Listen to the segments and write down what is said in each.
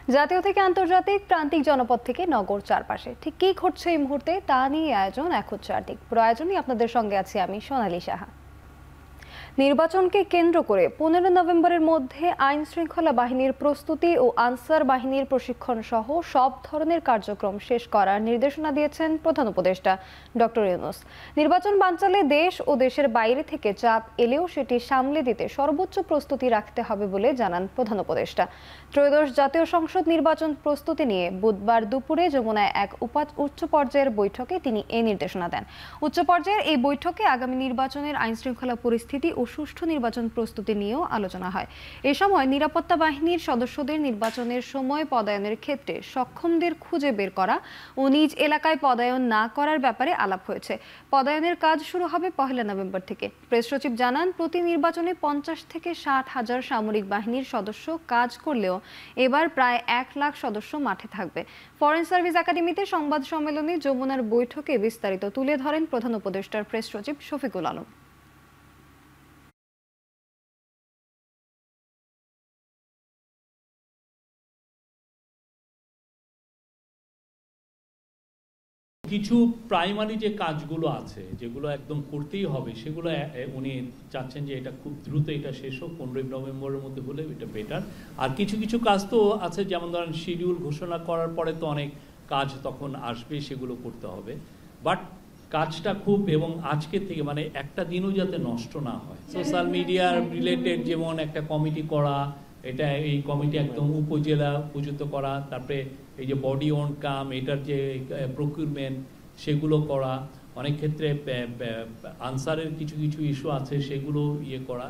জাতীয় থেকে আন্তর্জাতিক, প্রান্তিক জনপদ থেকে নগর, চারপাশে ঠিক কি ঘটছে এই মুহূর্তে তা নিয়ে আয়োজন এক হচ্ছে আর্থিক পুরো আয়োজনই আপনাদের সঙ্গে আছি আমি সোনালী সাহা। নির্বাচনকে কেন্দ্র করে 15 নভেম্বরের মধ্যে আইন শৃঙ্খলা বাহিনীর প্রস্তুতি ও আনসার বাহিনীর প্রশিক্ষণ সহ সব ধরনের কার্যক্রম শেষ করার নির্দেশনা দিয়েছেন প্রধান উপদেষ্টা ডক্টর ইউনূস। নির্বাচন বানচালে দেশ ও দেশের বাইরে থেকে চাপ এলেও সেটি সামলে দিতে সর্বোচ্চ প্রস্তুতি রাখতে হবে বলে জানান প্রধান উপদেষ্টা। ত্রয়োদশ জাতীয় সংসদ নির্বাচন প্রস্তুতি নিয়ে বুধবার দুপুরে যমুনায় এক উচ্চ পর্যায়ের বৈঠকে তিনি এই নির্দেশনা দেন। উচ্চ পর্যায়ের এই বৈঠকে আগামী নির্বাচনের আইন শৃঙ্খলা পরিস্থিতি ও সুষ্ঠু নির্বাচন প্রস্তুতি নিয়েও আলোচনা হয়। এ সময় নিরাপত্তা বাহিনীর সদস্যদের নির্বাচনের সময় পদায়নের ক্ষেত্রে সক্ষমদের খুঁজে বের করা ও নিজ এলাকায় পদায়ন না করার ব্যাপারে আলাপ হয়েছে। পদায়নের কাজ শুরু হবে 1 নভেম্বর থেকে। প্রেস সচিব জানান, প্রতি নির্বাচনে 50 থেকে 60 হাজার সামরিক বাহিনীর সদস্য কাজ করলেও এবার প্রায় 1 লাখ সদস্য মাঠে থাকবে। ফরেন সার্ভিস একাডেমিতে সংবাদ সম্মেলনে যমুনার বৈঠকে বিস্তারিত তুলে ধরেন প্রধান উপদেষ্টার প্রেস সচিব শফিকুল আলম। কিছু প্রাইমারি যে কাজগুলো আছে যেগুলো একদম করতেই হবে সেগুলো উনি চাচ্ছেন যে এটা খুব দ্রুত এটা শেষ হোক, 15 নভেম্বরের মধ্যে হলে এটা বেটার। আর কিছু কিছু কাজ তো আছে, যেমন ধরেন শিডিউল ঘোষণা করার পরে তো অনেক কাজ তখন আসবে, সেগুলো করতে হবে। বাট কাজটা খুব এবং আজকে থেকে মানে একটা দিনও যাতে নষ্ট না হয়। সোশ্যাল মিডিয়ার রিলেটেড যেমন একটা কমিটি করা, এটা এই কমিটি একদম উপজেলা উপযুক্ত করা, তারপরে এই যে বডি অন কাম এটার যে প্রকিউরমেন্ট সেগুলো করা, অনেক ক্ষেত্রে আনসারের কিছু কিছু ইস্যু আছে সেগুলো করা।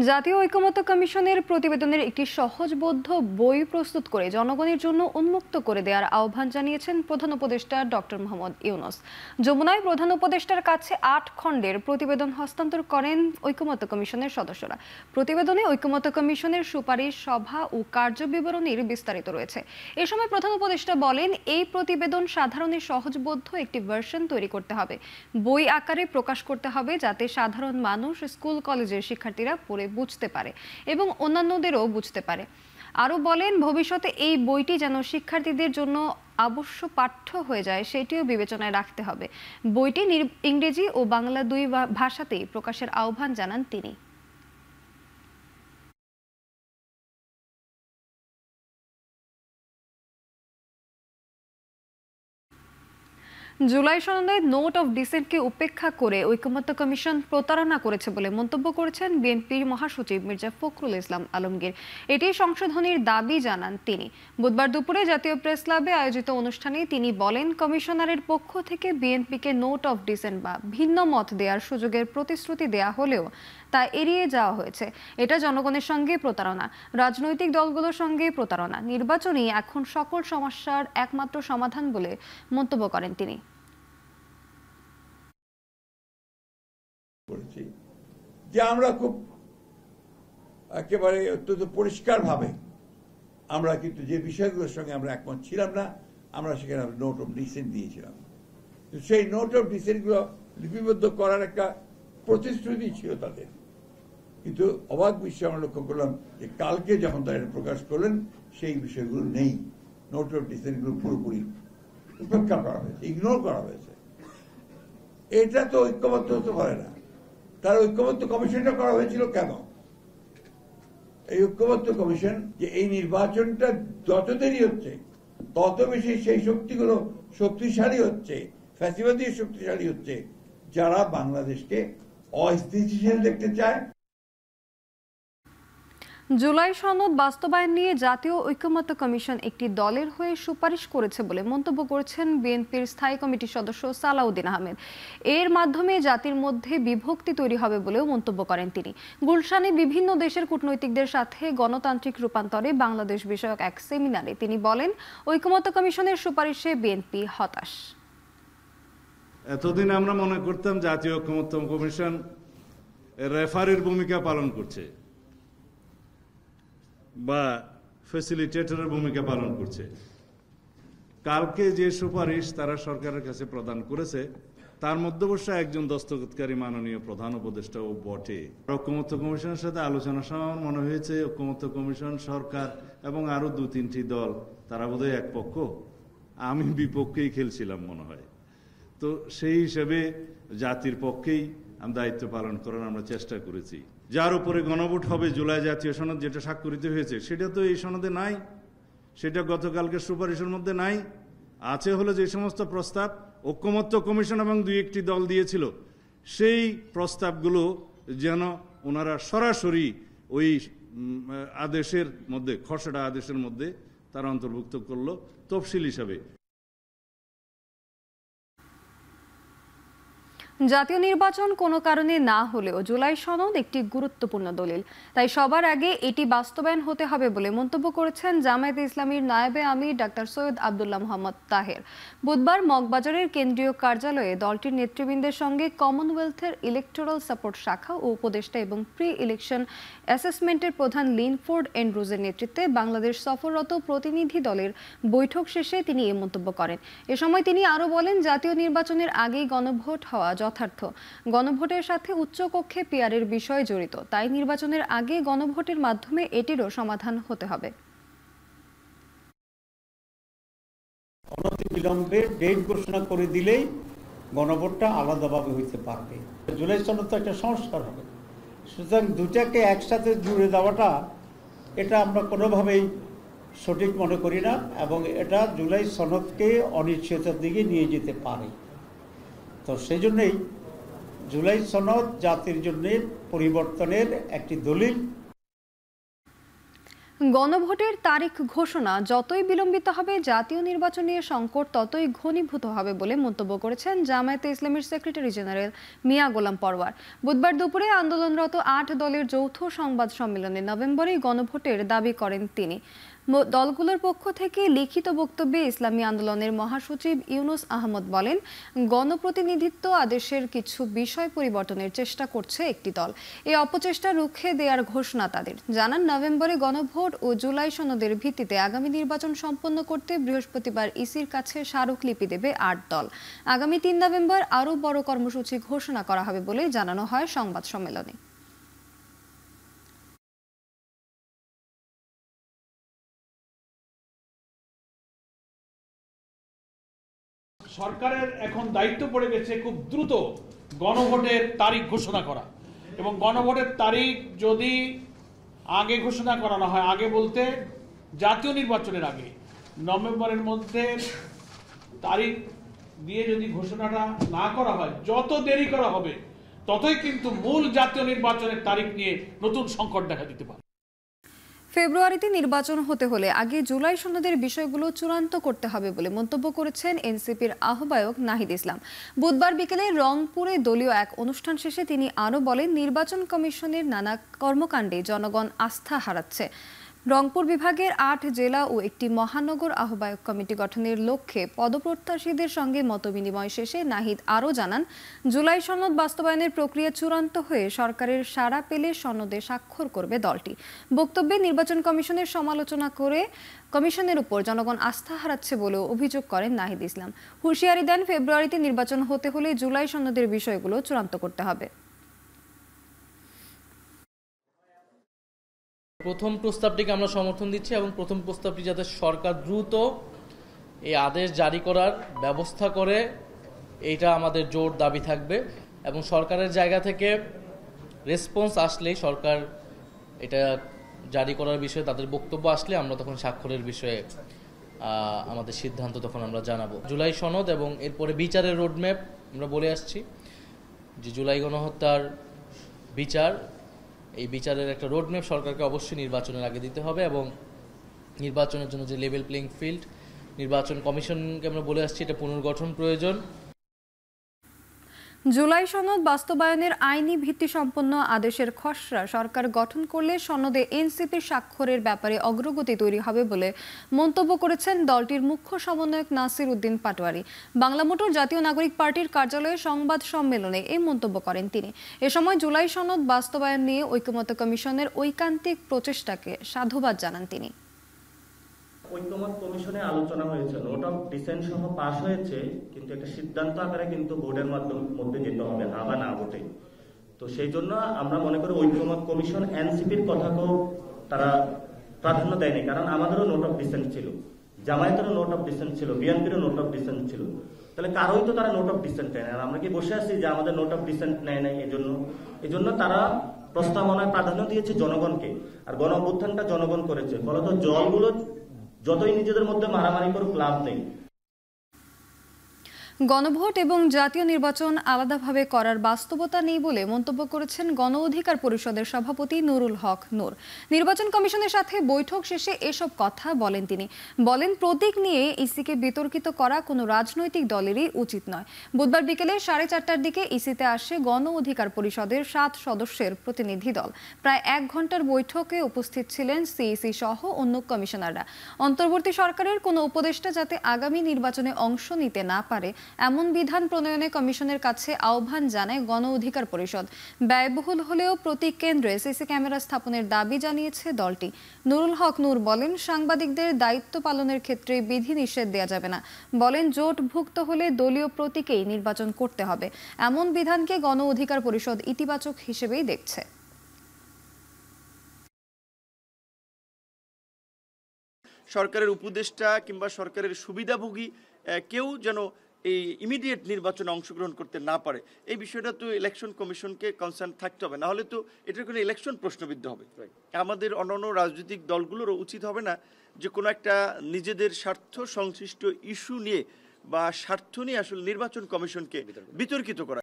জাতীয় ঐকমত্য কমিশনের প্রতিবেদনের একটি সহজবোধ্য বই প্রস্তুত করে জনগণের জন্য উন্মুক্ত করে দেওয়ার আহ্বান জানিয়েছেন প্রধান উপদেষ্টা ডক্টর মোহাম্মদ ইউনূস। যমুনায় প্রধান উপদেষ্টার কাছে 8 খণ্ডের প্রতিবেদন হস্তান্তর করেন ঐকমত্য কমিশনের সদস্যরা। প্রতিবেদনে ঐকমত্য কমিশনের সুপারিশ, সভা ও কার্যবিবরণীর বিস্তারিত রয়েছে। এ সময় প্রধান উপদেষ্টা বলেন, এই প্রতিবেদন সাধারণের সহজবোধ্য একটি ভার্সন তৈরি করতে হবে, বই আকারে প্রকাশ করতে হবে, যাতে সাধারণ মানুষ, স্কুল কলেজের শিক্ষার্থীরা বুঝতে পারে এবং অন্যান্যদেরও বুঝতে পারে। আরও বলেন, ভবিষ্যতে এই বইটি যেন শিক্ষার্থীদের জন্য আবশ্য পাঠ্য হয়ে যায় সেটিও বিবেচনায় রাখতে হবে। বইটি ইংরেজি ও বাংলা দুই ভাষাতেই প্রকাশের আহ্বান জানান তিনি। জুলাই সনদে নোট অফ ডিসেন্টকে উপেক্ষা করে ঐকমত্য কমিশন প্রতারণা করেছে বলে মন্তব্য করেছেন বিএনপির মহাসচিব মির্জা ফখরুল ইসলাম আলমগীর। এটি সংশোধনীর দাবি জানান তিনি। বুধবার দুপুরে জাতীয় প্রেস ক্লাবে আয়োজিত অনুষ্ঠানে তিনি বলেন, কমিশনারের পক্ষ থেকে বিএনপিকে নোট অফ ডিসেন্ট বা ভিন্ন মত দেওয়ার সুযোগের প্রতিশ্রুতি দেয়া হলেও তা এড়িয়ে যাওয়া হয়েছে। এটা জনগণের সঙ্গে প্রতারণা, রাজনৈতিক দলগুলোর সঙ্গে প্রতারণা। নির্বাচনই এখন সকল সমস্যার একমাত্র সমাধান বলে মন্তব্য করেন তিনি। যে আমরা খুব একেবারে অত্যন্ত পরিষ্কারভাবে আমরা কিন্তু যে বিষয়গুলোর সঙ্গে আমরা একমত ছিলাম না, আমরা সেখানে নোট অফ ডিসেন্ট দিয়েছিলাম। সেই নোট অফ ডিসেন্ট গুলো লিপিবদ্ধ করার একটা প্রতিশ্রুতি ছিল তাদের। কিন্তু অবাক বিষয় আমরা লক্ষ্য করলাম যে কালকে যখন তারা প্রকাশ করলেন সেই বিষয়গুলো নেই। নোট অফ ডিসেন্ট গুলো পুরোপুরি উপেক্ষা করা হয়েছে, ইগনোর করা হয়েছে। এটা তো ঐক্যবদ্ধ হতে পারে না। তার ঐক্যবদ্ধ কমিশনটা করা হয়েছিল কেন? এই ঐক্যবদ্ধ কমিশন যে এই নির্বাচনটা যত দেরি হচ্ছে তত বেশি সেই শক্তিগুলো শক্তিশালী হচ্ছে, ফ্যাসিবাদী শক্তিশালী হচ্ছে, যারা বাংলাদেশকে অস্থিতিশীল দেখতে চায়। জুলাই সনদ বাস্তবায়ন নিয়ে জাতীয় ঐকমত্য কমিশন একটি দলের হয়ে সুপারিশ করেছে বলে মন্তব্য করেছেন বিএনপির স্থায়ী কমিটির সদস্য সালাউদ্দিন আহমেদ। এর মাধ্যমে জাতির মধ্যে বিভক্তি তৈরি হবে বলেও মন্তব্য করেন তিনি। গুলশানে বিভিন্ন দেশের কূটনৈতিকদের সাথে গণতান্ত্রিক রূপান্তরে বাংলাদেশ বিষয়ক এক সেমিনারে তিনি বলেন, ঐকমত্য কমিশনের সুপারিশে বিএনপি হতাশ। এতদিন আমরা মনে করতাম জাতীয় ঐকমত্য কমিশন রেফারির ভূমিকা পালন করছে বা ফ্যাসিলিটেটরের ভূমিকা পালন করছে। কালকে যে সুপারিশ তারা সরকারের কাছে প্রদান করেছে তার মধ্যে অবশ্য একজন দস্তখতকারী মাননীয় প্রধান উপদেষ্টাও বটে। ঐকমত্য কমিশনের সাথে আলোচনার সময় মনে হয়েছে ঐকমত্য কমিশন, সরকার এবং আরো 2-3টি দল তারা বোধহয় এক পক্ষ, আমি বিপক্ষেই খেলছিলাম মনে হয়। তো সেই হিসেবে জাতির পক্ষেই আমি দায়িত্ব পালন করার আমরা চেষ্টা করেছি। যার উপরে গণভোট হবে জুলাই জাতীয় সনদ যেটা স্বাক্ষরিত হয়েছে, সেটা তো এই সনদে নাই, সেটা গতকালকে সুপারিশের মধ্যে নাই। আছে হলো যে সমস্ত প্রস্তাব ঐকমত্য কমিশন এবং 2-1টি দল দিয়েছিল, সেই প্রস্তাবগুলো যেন ওনারা সরাসরি ওই আদেশের মধ্যে, খসড়া আদেশের মধ্যে তারা অন্তর্ভুক্ত করলো তফসিল হিসাবে। জাতীয় নির্বাচন কোনো কারণে না হলেও জুলাই সনদ একটি গুরুত্বপূর্ণ দলিল, তাই সবার আগে এটি বাস্তবায়ন হতে হবে বলে মন্তব্য করেছেন জামায়াতে ইসলামীর নায়েবে আমির ডাক্তার সৈয়দ আব্দুল্লাহ মোহাম্মদ তাহের। বুধবার মগবাজারের কেন্দ্রীয় কার্যালয়ে দলটির নেতৃবৃন্দের সঙ্গে কমনওয়েলথের ইলেকটোরাল সাপোর্ট শাখা ও উপদেষ্টা এবং প্রি ইলেকশন অ্যাসেসমেন্টের প্রধান লিনফোর্ড এন্ড্রুজের নেতৃত্বে বাংলাদেশ সফররত প্রতিনিধি দলের বৈঠক শেষে তিনি এ মন্তব্য করেন। এ সময় তিনি আরও বলেন, জাতীয় নির্বাচনের আগেই গণভোট হওয়া যথার্থ। গণভোটের সাথে উচ্চকক্ষে পিআরের বিষয় জড়িত, তাই নির্বাচনের আগে গণভোটের মাধ্যমে এটিরও সমাধান হতে হবে। অনতিবিলম্বে ডেট ঘোষণা করে দিলেই গণভোটটা আলাদাভাবে হইতে পারবে। জুলাই সনদ তো একটা সংস্কার হবে, সুতরাং দুটাকে একসাথে জুড়ে দেওয়াটা এটা আমরা কোনোভাবেই সঠিক মনে করি না, এবং এটা জুলাই সনদকে অনিশ্চয়তার দিকে নিয়ে যেতে পারে। তো সেই জন্যই জুলাই সনদ জাতির জন্য পরিবর্তনের একটি দলিল। গণভোটের তারিখ ঘোষণা যতই বিলম্বিত হবে, জাতীয় নির্বাচন নিয়ে সংকট ততই ঘনীভূত হবে বলে মন্তব্য করেছেন জামায়াতে ইসলামীর সেক্রেটারি জেনারেল মিয়া গোলাম পরওয়ার। বুধবার দুপুরে আন্দোলনরত 8 দলের যৌথ সংবাদ সম্মেলনে নভেম্বরেই গণভোটের দাবি করেন তিনি। দলগুলোর পক্ষ থেকে লিখিত বক্তব্যে ইসলামী আন্দোলনের মহাসচিব ইউনুস আহমদ বলেন, গণপ্রতিনিধিত্ব আদেশের কিছু বিষয় পরিবর্তনের চেষ্টা করছে একটি দল। এই অপচেষ্টা রুখে দেওয়ার ঘোষণা তাদের। জানান, নভেম্বরে গণভোট ও জুলাই সনদের ভিত্তিতে আগামী নির্বাচন সম্পন্ন করতে বৃহস্পতিবার ইসির কাছে স্মারকলিপি দেবে 8 দল। আগামী 3 নভেম্বর আরও বড় কর্মসূচি ঘোষণা করা হবে বলে জানানো হয় সংবাদ সম্মেলনে। সরকারের এখন দায়িত্ব পড়ে গেছে খুব দ্রুত গণভোটের তারিখ ঘোষণা করা, এবং গণভোটের তারিখ যদি আগে ঘোষণা করানো হয়, আগে বলতে জাতীয় নির্বাচনের আগে নভেম্বরের মধ্যে তারিখ দিয়ে যদি ঘোষণাটা না করা হয়, যত দেরি করা হবে ততই কিন্তু মূল জাতীয় নির্বাচনের তারিখ নিয়ে নতুন সংকট দেখা দিতে পারে। ফেব্রুয়ারিতে নির্বাচন হতে হলে আগে জুলাই সনদের বিষয়গুলো চূড়ান্ত করতে হবে বলে মন্তব্য করেছেন এনসিপির আহ্বায়ক নাহিদ ইসলাম। বুধবার বিকেলে রংপুরে দলীয় এক অনুষ্ঠান শেষে তিনি আরও বলেন, নির্বাচন কমিশনের নানা কর্মকাণ্ডে জনগণ আস্থা হারাচ্ছে। রংপুর বিভাগের 8 জেলা ও একটি মহানগর আহ্বায়ক কমিটি গঠনের লক্ষ্যে পদপ্রত্যাশীদের সঙ্গে মতবিনিময় শেষে নাহিদ আরও জানান, জুলাই সনদ বাস্তবায়নের প্রক্রিয়া চূড়ান্ত হয়ে সরকারের সাড়া পেলে সনদে স্বাক্ষর করবে দলটি। বক্তব্যে নির্বাচন কমিশনের সমালোচনা করে কমিশনের উপর জনগণ আস্থা হারাচ্ছে বলেও অভিযোগ করেন নাহিদ ইসলাম। হুঁশিয়ারি দেন, ফেব্রুয়ারিতে নির্বাচন হতে হলে জুলাই সনদের বিষয়গুলো চূড়ান্ত করতে হবে। প্রথম প্রস্তাবটিকে আমরা সমর্থন দিচ্ছি, এবং প্রথম প্রস্তাবটি যাতে সরকার দ্রুত এই আদেশ জারি করার ব্যবস্থা করে, এইটা আমাদের জোর দাবি থাকবে। এবং সরকারের জায়গা থেকে রেসপন্স আসলেই, সরকার এটা জারি করার বিষয়ে তাদের বক্তব্য আসলে আমরা তখন স্বাক্ষরের বিষয়ে আমাদের সিদ্ধান্ত তখন আমরা জানাবো। জুলাই সনদ এবং এরপরে বিচারের রোডম্যাপ আমরা বলে আসছি যে জুলাই গণহত্যার বিচার, এই বিচারের একটা রোডম্যাপ সরকারকে অবশ্যই নির্বাচনের আগে দিতে হবে, এবং নির্বাচনের জন্য যে লেভেল প্লেইং ফিল্ড, নির্বাচন কমিশনকে আমরা বলে আসছি এটা পুনর্গঠন প্রয়োজন। জুলাই সনদ বাস্তবায়নের আইনি ভিত্তিসম্পন্ন আদেশের খসড়া সরকার গঠন করলে সনদে এনসিপির স্বাক্ষরের ব্যাপারে অগ্রগতি তৈরি হবে বলে মন্তব্য করেছেন দলটির মুখ্য সমন্বয়ক নাসির উদ্দিন পাটোয়ারি। বাংলা মোটর জাতীয় নাগরিক পার্টির কার্যালয়ে সংবাদ সম্মেলনে এই মন্তব্য করেন তিনি। এ সময় জুলাই সনদ বাস্তবায়ন নিয়ে ঐকমত্য কমিশনের ঐকান্তিক প্রচেষ্টাকে সাধুবাদ জানান তিনি। ঐকমত্য কমিশনে আলোচনা হয়েছে, নোট অফ ডিসেন্ট সহ পাস হয়েছে, কিন্তু একটা সিদ্ধান্ত আকারে কিন্তু বোর্ডের মধ্যে যেতে হবে, হ্যাঁ বা না ভোটে। তো সেই জন্য আমরা মনে করি ঐকমত্য কমিশন এনসিপির কথাকেও তারা প্রাধান্য দেয়নি, কারণ আমাদেরও নোট অফ ডিসেন্ট ছিল, জামায়াতেরও নোট অফ ডিসেন্ট ছিল, বিএনপিরও নোট অফ ডিসেন্ট ছিল। তাহলে কারোই তো তারা নোট অফ ডিসেন্ট নেয় না, আর আমরা কি বসে আছি যে আমাদের নোট অফ ডিসেন্ট নেয় নাই? এজন্য তারা প্রস্তাবনায় প্রাধান্য দিয়েছে জনগণকে, আর গণ অভ্যুত্থানটা জনগণ করেছে। ফলত দলগুলো যতই নিজেদের মধ্যে মারামারি করুক, লাভ নেই। গণভোট এবং জাতীয় নির্বাচন আলাদাভাবে করার বাস্তবতা নেই বলে মন্তব্য করেছেন গণ অধিকার পরিষদের সভাপতি নুরুল হক নূর। নির্বাচন কমিশনের সাথে বৈঠক শেষে এসব কথা বলেন তিনি। বলেন, প্রতীক নিয়ে ইসিকে বিতর্কিত করা কোনো রাজনৈতিক দলেরই উচিত নয়। বুধবার বিকেলে 4:30টার দিকে ইসিতে আসে গণ অধিকার পরিষদের 7 সদস্যের প্রতিনিধি দল। প্রায় 1 ঘন্টার বৈঠকে উপস্থিত ছিলেন সিইসি সহ অন্য কমিশনাররা। অন্তর্বর্তী সরকারের কোনো উপদেষ্টা যাতে আগামী নির্বাচনে অংশ নিতে না পারে এমন বিধান প্রণয়নে কমিশনের কাছে আহ্বান জানায় গণ অধিকার পরিষদ। ব্যয়বহুল হলেও প্রতীক কেন্দ্রে সিসি ক্যামেরা স্থাপনের দাবি জানিয়েছে দলটি। নুরুল হক নূর বলেন, সাংবাদিকদের দায়িত্ব পালনের ক্ষেত্রে বিধি নিষেধ দেওয়া যাবে না। বলেন, জোটভুক্ত হলে দলীয় প্রতীকেই নির্বাচন করতে হবে। এমন বিধানকে গণ অধিকার পরিষদ ইতিবাচক হিসেবেই দেখছে। সরকারের উপদেষ্টা কিংবা সরকারের সুবিধাভোগী কেউ যেন এই ইমিডিয়েট নির্বাচনে অংশগ্রহণ করতে না পারে, এই বিষয়টা তো ইলেকশন কমিশনকে কনসার্ন থাকতে হবে, না হলে তো এটার কোনো ইলেকশন প্রশ্নবিদ্ধ হবে। আমাদের অন্যান্য রাজনৈতিক দলগুলোরও উচিত হবে না যে কোনো একটা নিজেদের স্বার্থ সংশ্লিষ্ট ইস্যু নিয়ে বা স্বার্থ নিয়ে আসলে নির্বাচন কমিশনকে বিতর্কিত করা।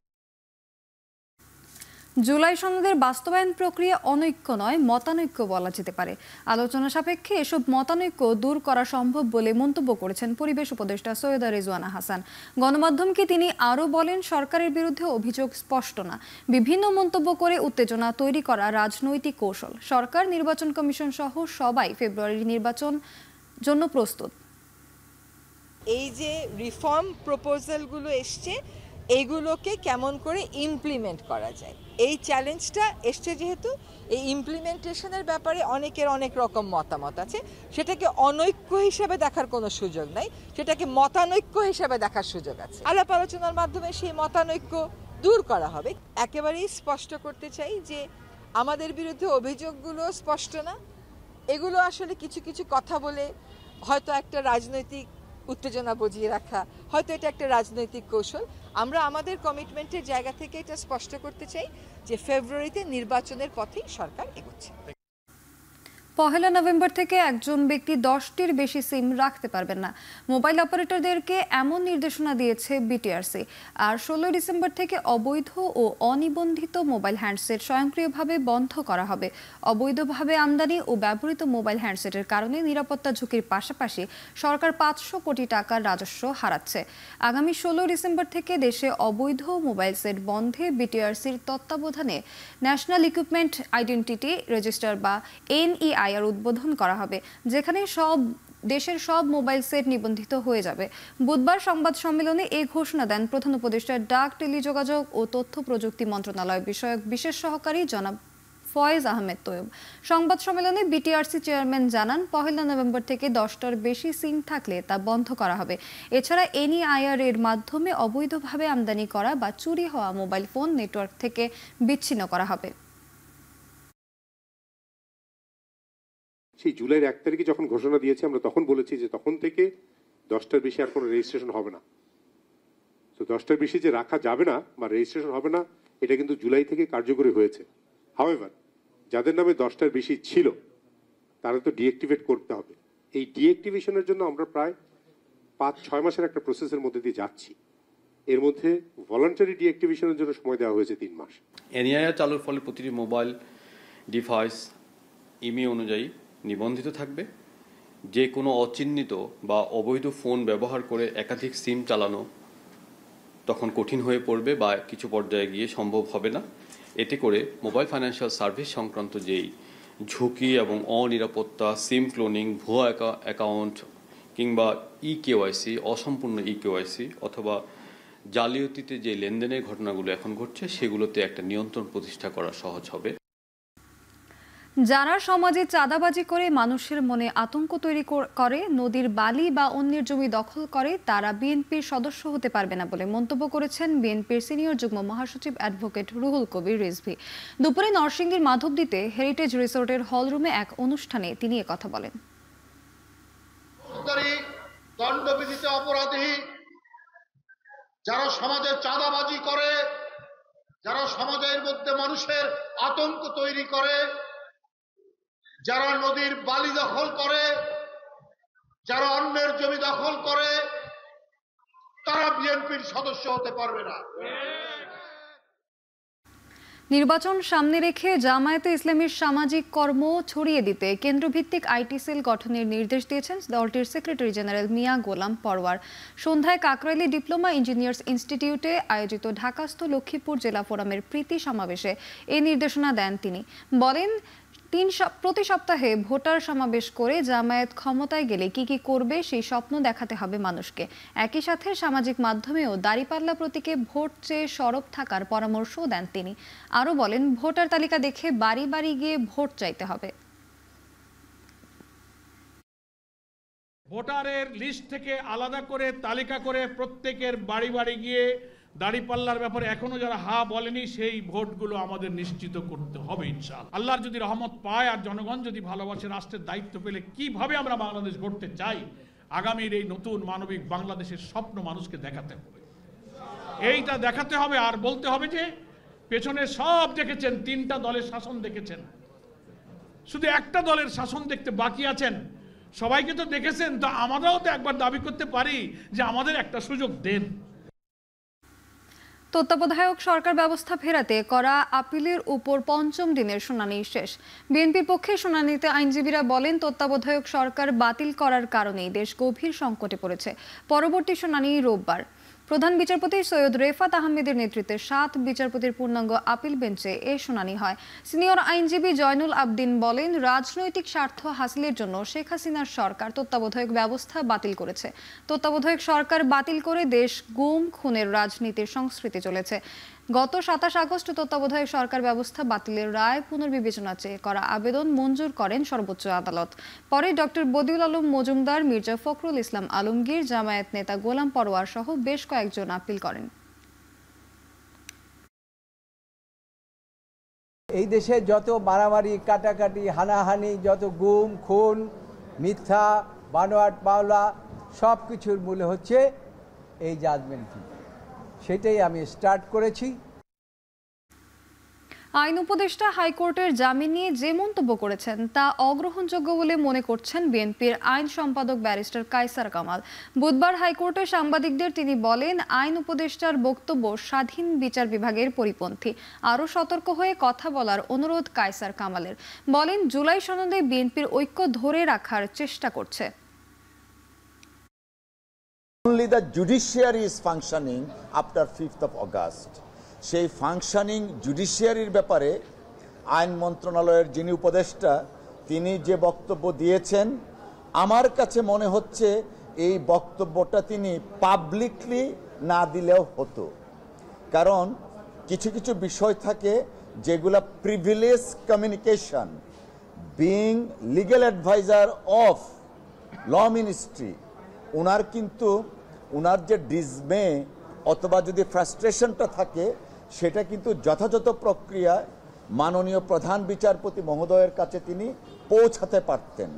জুলাই সনদের বাস্তবায়ন প্রক্রিয়া অনৈক্য নয়, মতানৈক্য বলা যেতে পারে। আলোচনা সাপেক্ষে এসব মতানৈক্য দূর করা সম্ভব বলে মন্তব্য করেছেন পরিবেশ উপদেষ্টা সৈয়দা রিজওয়ানা হাসান। গণমাধ্যমকে তিনি আরও বলেন, সরকারের বিরুদ্ধে অভিযোগ স্পষ্ট না, বিভিন্ন মন্তব্য করে উত্তেজনা তৈরি করা রাজনৈতিক কৌশল। সরকার, নির্বাচন কমিশন সহ সবাই ফেব্রুয়ারির নির্বাচন জন্য প্রস্তুত। এই যে রিফর্ম প্রপোজালগুলো এসছে, এইগুলোকে কেমন করে ইমপ্লিমেন্ট করা যায়, এই চ্যালেঞ্জটা এসছে। যেহেতু এই ইমপ্লিমেন্টেশনের ব্যাপারে অনেকের অনেক রকম মতামত আছে, সেটাকে অনৈক্য হিসেবে দেখার কোনো সুযোগ নাই, সেটাকে মতানৈক্য হিসেবে দেখার সুযোগ আছে। আলাপ আলোচনার মাধ্যমে সেই মতানৈক্য দূর করা হবে। একেবারেই স্পষ্ট করতে চাই যে আমাদের বিরুদ্ধে অভিযোগগুলো স্পষ্ট না, এগুলো আসলে কিছু কিছু কথা বলে হয়তো একটা রাজনৈতিক উত্তেজনা বুঝিয়ে রাখা, হয়তো এটা একটা রাজনৈতিক কৌশল। আমরা আমাদের কমিটমেন্টের জায়গা থেকে এটা স্পষ্ট করতে চাই যে ফেব্রুয়ারিতে নির্বাচনের পথেই সরকার এগোচ্ছে। 1 নভেম্বর থেকে একজন ব্যক্তি 10টির বেশি সিম রাখতে পারবেন না। মোবাইল অপারেটরদেরকে এমন নির্দেশনা দিয়েছে বিটিআরসি। আর 16 ডিসেম্বর থেকে অবৈধ ও অনিবন্ধিত মোবাইল হ্যান্ডসেট স্বয়ংক্রিয়ভাবে বন্ধ করা হবে। অবৈধভাবে আমদানি ও ব্যবহৃত মোবাইল হ্যান্ডসেটের কারণে নিরাপত্তা ঝুঁকির পাশাপাশি সরকার 500 কোটি টাকার রাজস্ব হারাচ্ছে। আগামী 16 ডিসেম্বর থেকে দেশে অবৈধ মোবাইল সেট বন্ধে বিটিআরসির তত্ত্বাবধানে ন্যাশনাল ইকুইপমেন্ট আইডেন্টিটি রেজিস্টার বা NEI উদ্বোধন করা হবে, যেখানে দেশের সব মোবাইল সেট নিবন্ধিত হয়ে যাবে। বুধবার সংবাদ সম্মেলনে এই ঘোষণা দেন প্রধান উপদেষ্টা ডাক, টেলিযোগাযোগ ও তথ্য প্রযুক্তি মন্ত্রণালয় বিষয়ক বিশেষ সহকারী জনাব ফয়েজ আহমেদ তৈয়ব। সংবাদ সম্মেলনে বিটিআরসি চেয়ারম্যান জানান, 1 নভেম্বর থেকে 10টার বেশি সিম থাকলে তা বন্ধ করা হবে। এছাড়া NEIR এর মাধ্যমে অবৈধভাবে আমদানি করা বা চুরি হওয়া মোবাইল ফোন নেটওয়ার্ক থেকে বিচ্ছিন্ন করা হবে। সেই জুলাইয়ের 1 তারিখে যখন ঘোষণা দিয়েছে, আমরা তখন বলেছি যে তখন থেকে 10টার বেশি আর কোনো রেজিস্ট্রেশন হবে না। তো 10টার বেশি যে রাখা যাবে না বা রেজিস্ট্রেশন হবে না, এটা কিন্তু জুলাই থেকে কার্যকরী হয়েছে। হাওয়েভার, যাদের নামে 10টার বেশি ছিল তারা তো ডিঅ্যাক্টিভেট করতে হবে। এই ডিঅ্যাক্টিভেশনের জন্য আমরা প্রায় 5-6 মাসের একটা প্রসেসের মধ্যে দিয়ে যাচ্ছি। এর মধ্যে ভলান্টারি ডিঅ্যাক্টিভেশনের জন্য সময় দেওয়া হয়েছে 3 মাস। NEIR চালুর ফলে প্রতিটি মোবাইল ডিভাইস IMEI অনুযায়ী নিবন্ধিত থাকবে। যে কোনো অচিহ্নিত বা অবৈধ ফোন ব্যবহার করে একাধিক সিম চালানো তখন কঠিন হয়ে পড়বে বা কিছু পর্যায়ে গিয়ে সম্ভব হবে না। এতে করে মোবাইল ফাইন্যান্সিয়াল সার্ভিস সংক্রান্ত যেই ঝুঁকি এবং অনিরাপত্তা, সিম ক্লোনিং, ভুয়া অ্যাকাউন্ট কিংবা EKYC, অসম্পূর্ণ EKYC অথবা জালিয়াতিতে যে লেনদেনের ঘটনাগুলো এখন ঘটছে, সেগুলোতে একটা নিয়ন্ত্রণ প্রতিষ্ঠা করা সহজ হবে। যারা সমাজে চাঁদাবাজি করে মানুষের মনে আতঙ্ক তৈরি করে, নদীর বালি বা অন্যের জমি দখল করে, তারা বিএনপির সদস্য হতে পারবে না বলে মন্তব্য করেছেন বিএনপির সিনিয়র যুগ্ম মহাসচিব অ্যাডভোকেট রুহুল কবির রিজভী। দুপুরে নরসিংদীর মাধবদীতে হেরিটেজ রিসোর্টের হলরুমে এক অনুষ্ঠানে তিনি একথা বলেন। দণ্ডবিধিতে অপরাধী যারা সমাজে চাঁদাবাজি করে, যারা সমাজের মধ্যে মানুষের আতঙ্ক তৈরি করে, যারা নদীর বালি দখল করে, যারা অন্যের জমি দখল করে, তারা বিএনপির সদস্য হতে পারবে না। নির্বাচন সামনে রেখে জামায়াতে ইসলামীর সামাজিক কর্ম ছড়িয়ে দিতে কেন্দ্রভিত্তিক আইটি সেল গঠনের নির্দেশ দিয়েছেন দলটির সেক্রেটারি জেনারেল মিয়া গোলাম পরওয়ার। সন্ধ্যায় কাকরাইলী ডিপ্লোমা ইঞ্জিনিয়ার্স ইনস্টিটিউটে আয়োজিত ঢাকাস্থ লক্ষ্মীপুর জেলা ফোরামের প্রীতি সমাবেশে এই নির্দেশনা দেন তিনি। বলেন, প্রতি সপ্তাহে ভোটার সমাবেশ করে জামায়াত ক্ষমতায় গেলে কি কি করবে সেই স্বপ্ন দেখাতে হবে মানুষকে। একই সাথে সামাজিক মাধ্যমেও দাঁড়িপাল্লা প্রতীকে ভোট চেয়ে সরব থাকার পরামর্শও দেন তিনি। আরও বলেন, ভোটার তালিকা দেখে বাড়ি বাড়ি গিয়ে ভোট চাইতে হবে। ভোটারের লিস্ট থেকে আলাদা করে তালিকা করে প্রত্যেকের বাড়ি বাড়ি গিয়ে দাড়িপাল্লার ব্যাপারে এখনো যারা হা বলেনি সেই ভোটগুলো আমাদের নিশ্চিত করতে হবে ইনশাআল্লাহ। আল্লাহর যদি রহমত পায় আর জনগণ যদি ভালোবাসে, রাষ্ট্রের দায়িত্ব পেলে কিভাবে আমরা বাংলাদেশ গড়তে চাই, আগামীর এই নতুন মানবিক বাংলাদেশের স্বপ্ন মানুষকে দেখাতে হবে। এইটা দেখাতে হবে আর বলতে হবে যে পেছনে সব দেখেছেন, 3টা দলের শাসন দেখেছেন, শুধু একটা দলের শাসন দেখতে বাকি আছেন। সবাইকে তো দেখেছেন, তো আমরাও তো একবার দাবি করতে পারি যে আমাদের একটা সুযোগ দেন। তত্ত্বাবধায়ক সরকার ব্যবস্থা ফেরাতে করা আপিলের উপর 5ম দিনের শুনানি শেষ। বিএনপির পক্ষে শুনানিতে আইনজীবীরা বলেন, তত্ত্বাবধায়ক সরকার বাতিল করার কারণেই দেশ গভীর সংকটে পড়েছে। পরবর্তী শুনানি রোববার। প্রধান বিচারপতি সৈয়দ রেফাত আহমেদের নেতৃত্বে 7 বিচারপতির পূর্ণাঙ্গ আপিল বেঞ্চে এ শুনানি হয়। সিনিয়র আইনজীবী জয়নুল আবদিন বলেন, রাজনৈতিক স্বার্থ হাসিলের জন্য শেখ হাসিনার সরকার তত্ত্বাবধায়ক ব্যবস্থা বাতিল করেছে। তত্ত্বাবধায়ক সরকার বাতিল করে দেশ গুম খুনের রাজনীতির সংস্কৃতি চলেছে। গত 27 আগস্ট তত্ত্বাবধায়ক সরকার ব্যবস্থা বাতিলের রায় পুনর্বিবেচনা চেয়ে করা আবেদন মঞ্জুর করেন সর্বোচ্চ আদালত। পরে ডক্টর বদিউল আলম মজুমদার, মির্জা ফখরুল ইসলাম আলমগীর, জামায়াত নেতা গোলাম পরওয়ার সহ বেশ কয়েকজন আপিল করেন। এই দেশে যত মারামারি, কাটাকাটি, হানাহানি, যত গুম খুন, মিথ্যা, বানোয়াট মামলা, সব কিছুর মূলে হচ্ছে এই জাজমেন্ট ফি। সেটাই আমি স্টার্ট করেছি। আইন উপদেষ্টা হাইকোর্টের জামিন নিয়ে যে মন্তব্য করেছেন তা অগ্রহণযোগ্য বলে মনে করছেন বিএনপির আইন সম্পাদক ব্যারিস্টার কায়সার কামাল। বুধবার হাইকোর্টে সাংবাদিকদের তিনি বলেন, আইন উপদেষ্টার বক্তব্য স্বাধীন বিচার বিভাগের পরিপন্থী। আরও সতর্ক হয়ে কথা বলার অনুরোধ কায়সার কামালের। বলেন, জুলাই সনদে বিএনপির ঐক্য ধরে রাখার চেষ্টা করছে। Only the judiciary is functioning after 5th of August. সেই ফাংশনিং জুডিশিয়ারির ব্যাপারে আইন মন্ত্রণালয়ের যিনি উপদেষ্টা তিনি যে বক্তব্য দিয়েছেন, আমার কাছে মনে হচ্ছে এই বক্তব্যটা তিনি পাবলিকলি না দিলেও হতো। কারণ কিছু কিছু বিষয় থাকে যেগুলো privilege communication. Being legal adviser of law ministry, ওনার কিন্তু ওনার যে ডিসমে অথবা যদি ফ্রাস্ট্রেশনটা থাকে সেটা কিন্তু যথাযথ প্রক্রিয়ায় মাননীয় প্রধান বিচারপতি মহোদয়ের কাছে তিনি পৌঁছাতে পারতেন।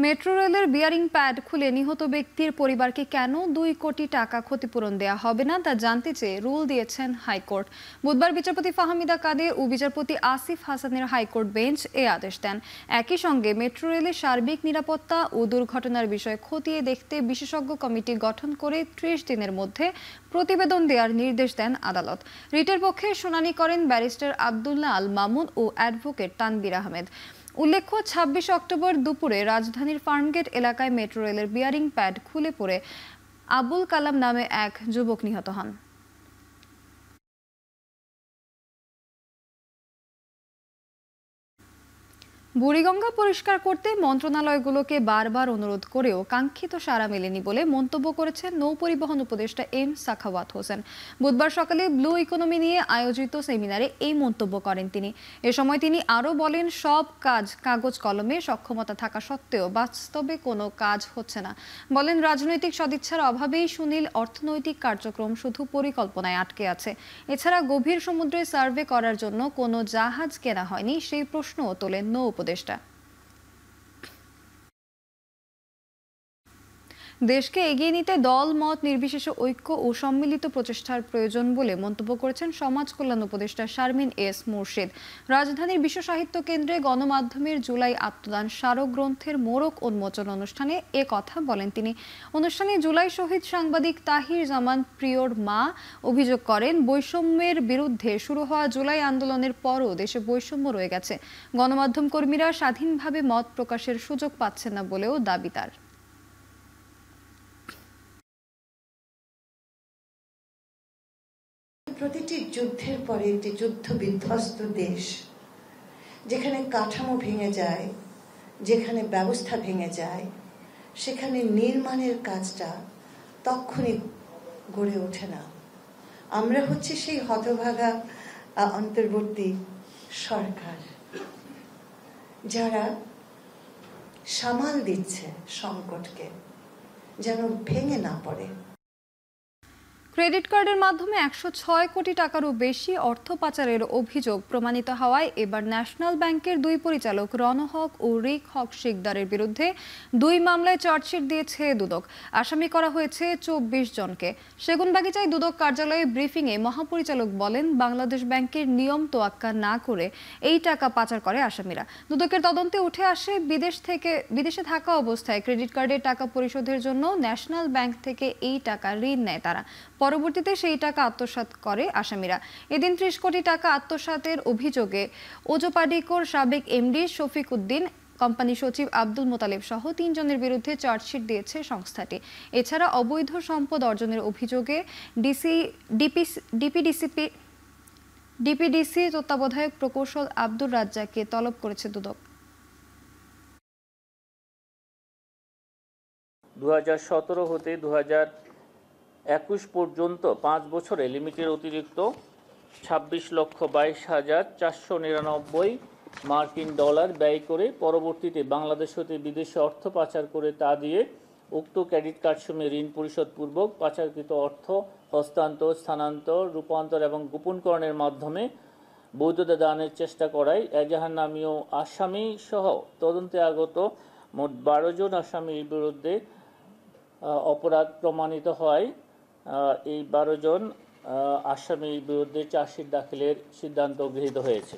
মেট্রো রেলের বিয়ারিং প্যাড খুলে নিহত ব্যক্তির পরিবারকে কেন 2 কোটি টাকা ক্ষতিপূরণ দেওয়া হবে না তা জানতে চেয়ে রুল দিয়েছেন হাইকোর্ট। বুধবার বিচারপতি ফাহমিদা কাদের ও বিচারপতি আসিফ হাসানের হাইকোর্ট বেঞ্চ এ আদেশ দেন। একই সঙ্গে মেট্রো রেলের সার্বিক নিরাপত্তা ও দুর্ঘটনার বিষয় খতিয়ে দেখতে বিশেষজ্ঞ কমিটি গঠন করে 30 দিনের মধ্যে প্রতিবেদন দেওয়ার নির্দেশ দেন আদালত। রিটের পক্ষে শুনানি করেন ব্যারিস্টার আব্দুল্লাহ আল মামুন ও অ্যাডভোকেট তানবির আহমেদ। উল্লেখ্য, 26 অক্টোবর দুপুরে রাজধানীর ফার্মগেট এলাকায় মেট্রো রেলের বিয়ারিং প্যাড খুলে পড়ে আবুল কালাম নামে এক যুবক নিহত হন। বুড়িগঙ্গা পরিষ্কার করতে মন্ত্রণালয়গুলোকে বারবার অনুরোধ করেও কাঙ্ক্ষিত সাড়া মেলেনি বলে মন্তব্য করেছেন নৌপরিবহন উপদেষ্টা এম সাখাওয়াত হোসেন। বুধবার সকালে ব্লু ইকোনমি নিয়ে আয়োজিত সেমিনারে এই মন্তব্য করেন তিনি। এ সময় তিনি আরও বলেন, সব কাজ কাগজ কলমে সক্ষমতা থাকা সত্ত্বেও বাস্তবে কোনো কাজ হচ্ছে না। বলেন, রাজনৈতিক সদিচ্ছার অভাবেই সুনীল অর্থনৈতিক কার্যক্রম শুধু পরিকল্পনায় আটকে আছে। এছাড়া গভীর সমুদ্রে সার্ভে করার জন্য কোনো জাহাজ কেনা হয়নি, সেই প্রশ্নও তোলেন নৌ উপদেষ্টা। দেশকে এগিয়ে নিতে দল মত নির্বিশেষে ঐক্য ও সম্মিলিত প্রচেষ্টার প্রয়োজন বলে মন্তব্য করেছেন সমাজ কল্যাণ উপদেষ্টা শারমিন এস মুর্শিদ। রাজধানীর বিশ্ব সাহিত্য কেন্দ্রে গণমাধ্যমের জুলাই আত্মদান স্মারক গ্রন্থের মোড়ক উন্মোচন অনুষ্ঠানে এ কথা বলেন তিনি। অনুষ্ঠানে জুলাই শহীদ সাংবাদিক তাহির জামান প্রিয়র মা অভিযোগ করেন, বৈষম্যের বিরুদ্ধে শুরু হওয়া জুলাই আন্দোলনের পরও দেশে বৈষম্য রয়ে গেছে। গণমাধ্যম কর্মীরা স্বাধীনভাবে মত প্রকাশের সুযোগ পাচ্ছেন না বলেও দাবি তার। প্রতিটি যুদ্ধের পরে একটি যুদ্ধ বিধ্বস্ত দেশ, যেখানে কাঠামো ভেঙে যায়, যেখানে ব্যবস্থা ভেঙে যায়, সেখানে নির্মাণের কাজটা তখনই গড়ে ওঠে না। আমরা হচ্ছে সেই হতভাগা অন্তর্বর্তী সরকার, যারা সামাল দিচ্ছে সংকটকে যেন ভেঙে না পড়ে। ক্রেডিট কার্ডের মাধ্যমে 106 কোটি টাকারও বেশি অর্থ পাচারের অভিযোগ প্রমাণিত হওয়ায় এবার ন্যাশনাল ব্যাংকের 2 পরিচালক রণহক ও রিক হক শিকদারের বিরুদ্ধে 2 মামলায় চার্জশিট দিয়েছে দুদক। আসামি করা হয়েছে 24 জনকে। সেগুনবাগিচায় দুদক কার্যালয়ে ব্রিফিংয়ে মহাপরিচালক বলেন, বাংলাদেশ ব্যাংকের নিয়ম তোয়াক্কা না করে এই টাকা পাচার করে আসামিরা। দুদকের তদন্তে উঠে আসে, বিদেশে থাকা অবস্থায় ক্রেডিট কার্ডের টাকা পরিশোধের জন্য ন্যাশনাল ব্যাংক থেকে এই টাকা ঋণ নেয় তারা। পরবর্তীতে সেই টাকা আত্মসাৎ করে আসামিরা। এদিন 30 কোটি টাকা আত্মসাতের অভিযোগে ওজোপাডিকোর সাবেক এমডি শফিক উদ্দিন, কোম্পানি সচিব আব্দুল মোতালেব সহ 3 জনের বিরুদ্ধে চার্জশিট দিয়েছে সংস্থাটি। এছাড়া অবৈধ সম্পদ অর্জনের অভিযোগে ডিপিডিসি তত্ত্বাবধায়ক প্রকৌশল আব্দুর রাজ্জাককে তলব করেছে দুদক। 2017 হতে 2021 পর্যন্ত 5 বছরে লিমিটের অতিরিক্ত 26,22,499 মার্কিন ডলার ব্যয় করে পরবর্তীতে বাংলাদেশ হতে বিদেশে অর্থ পাচার করে তা দিয়ে উক্ত ক্রেডিট কার্ড সমূহে ঋণ পরিশোধ পূর্বক পাচারকৃত অর্থ হস্তান্তর, স্থানান্তর, রূপান্তর এবং গোপনকরণের মাধ্যমে বৈধতা দানের চেষ্টা করায় এজাহার নামীয় আসামি সহ তদন্তে আগত মোট 12 জন আসামির বিরুদ্ধে অপরাধ প্রমাণিত হয়। এই 12 জন আসামির বিরুদ্ধে চার্জশিট দাখিলের সিদ্ধান্ত গৃহীত হয়েছে।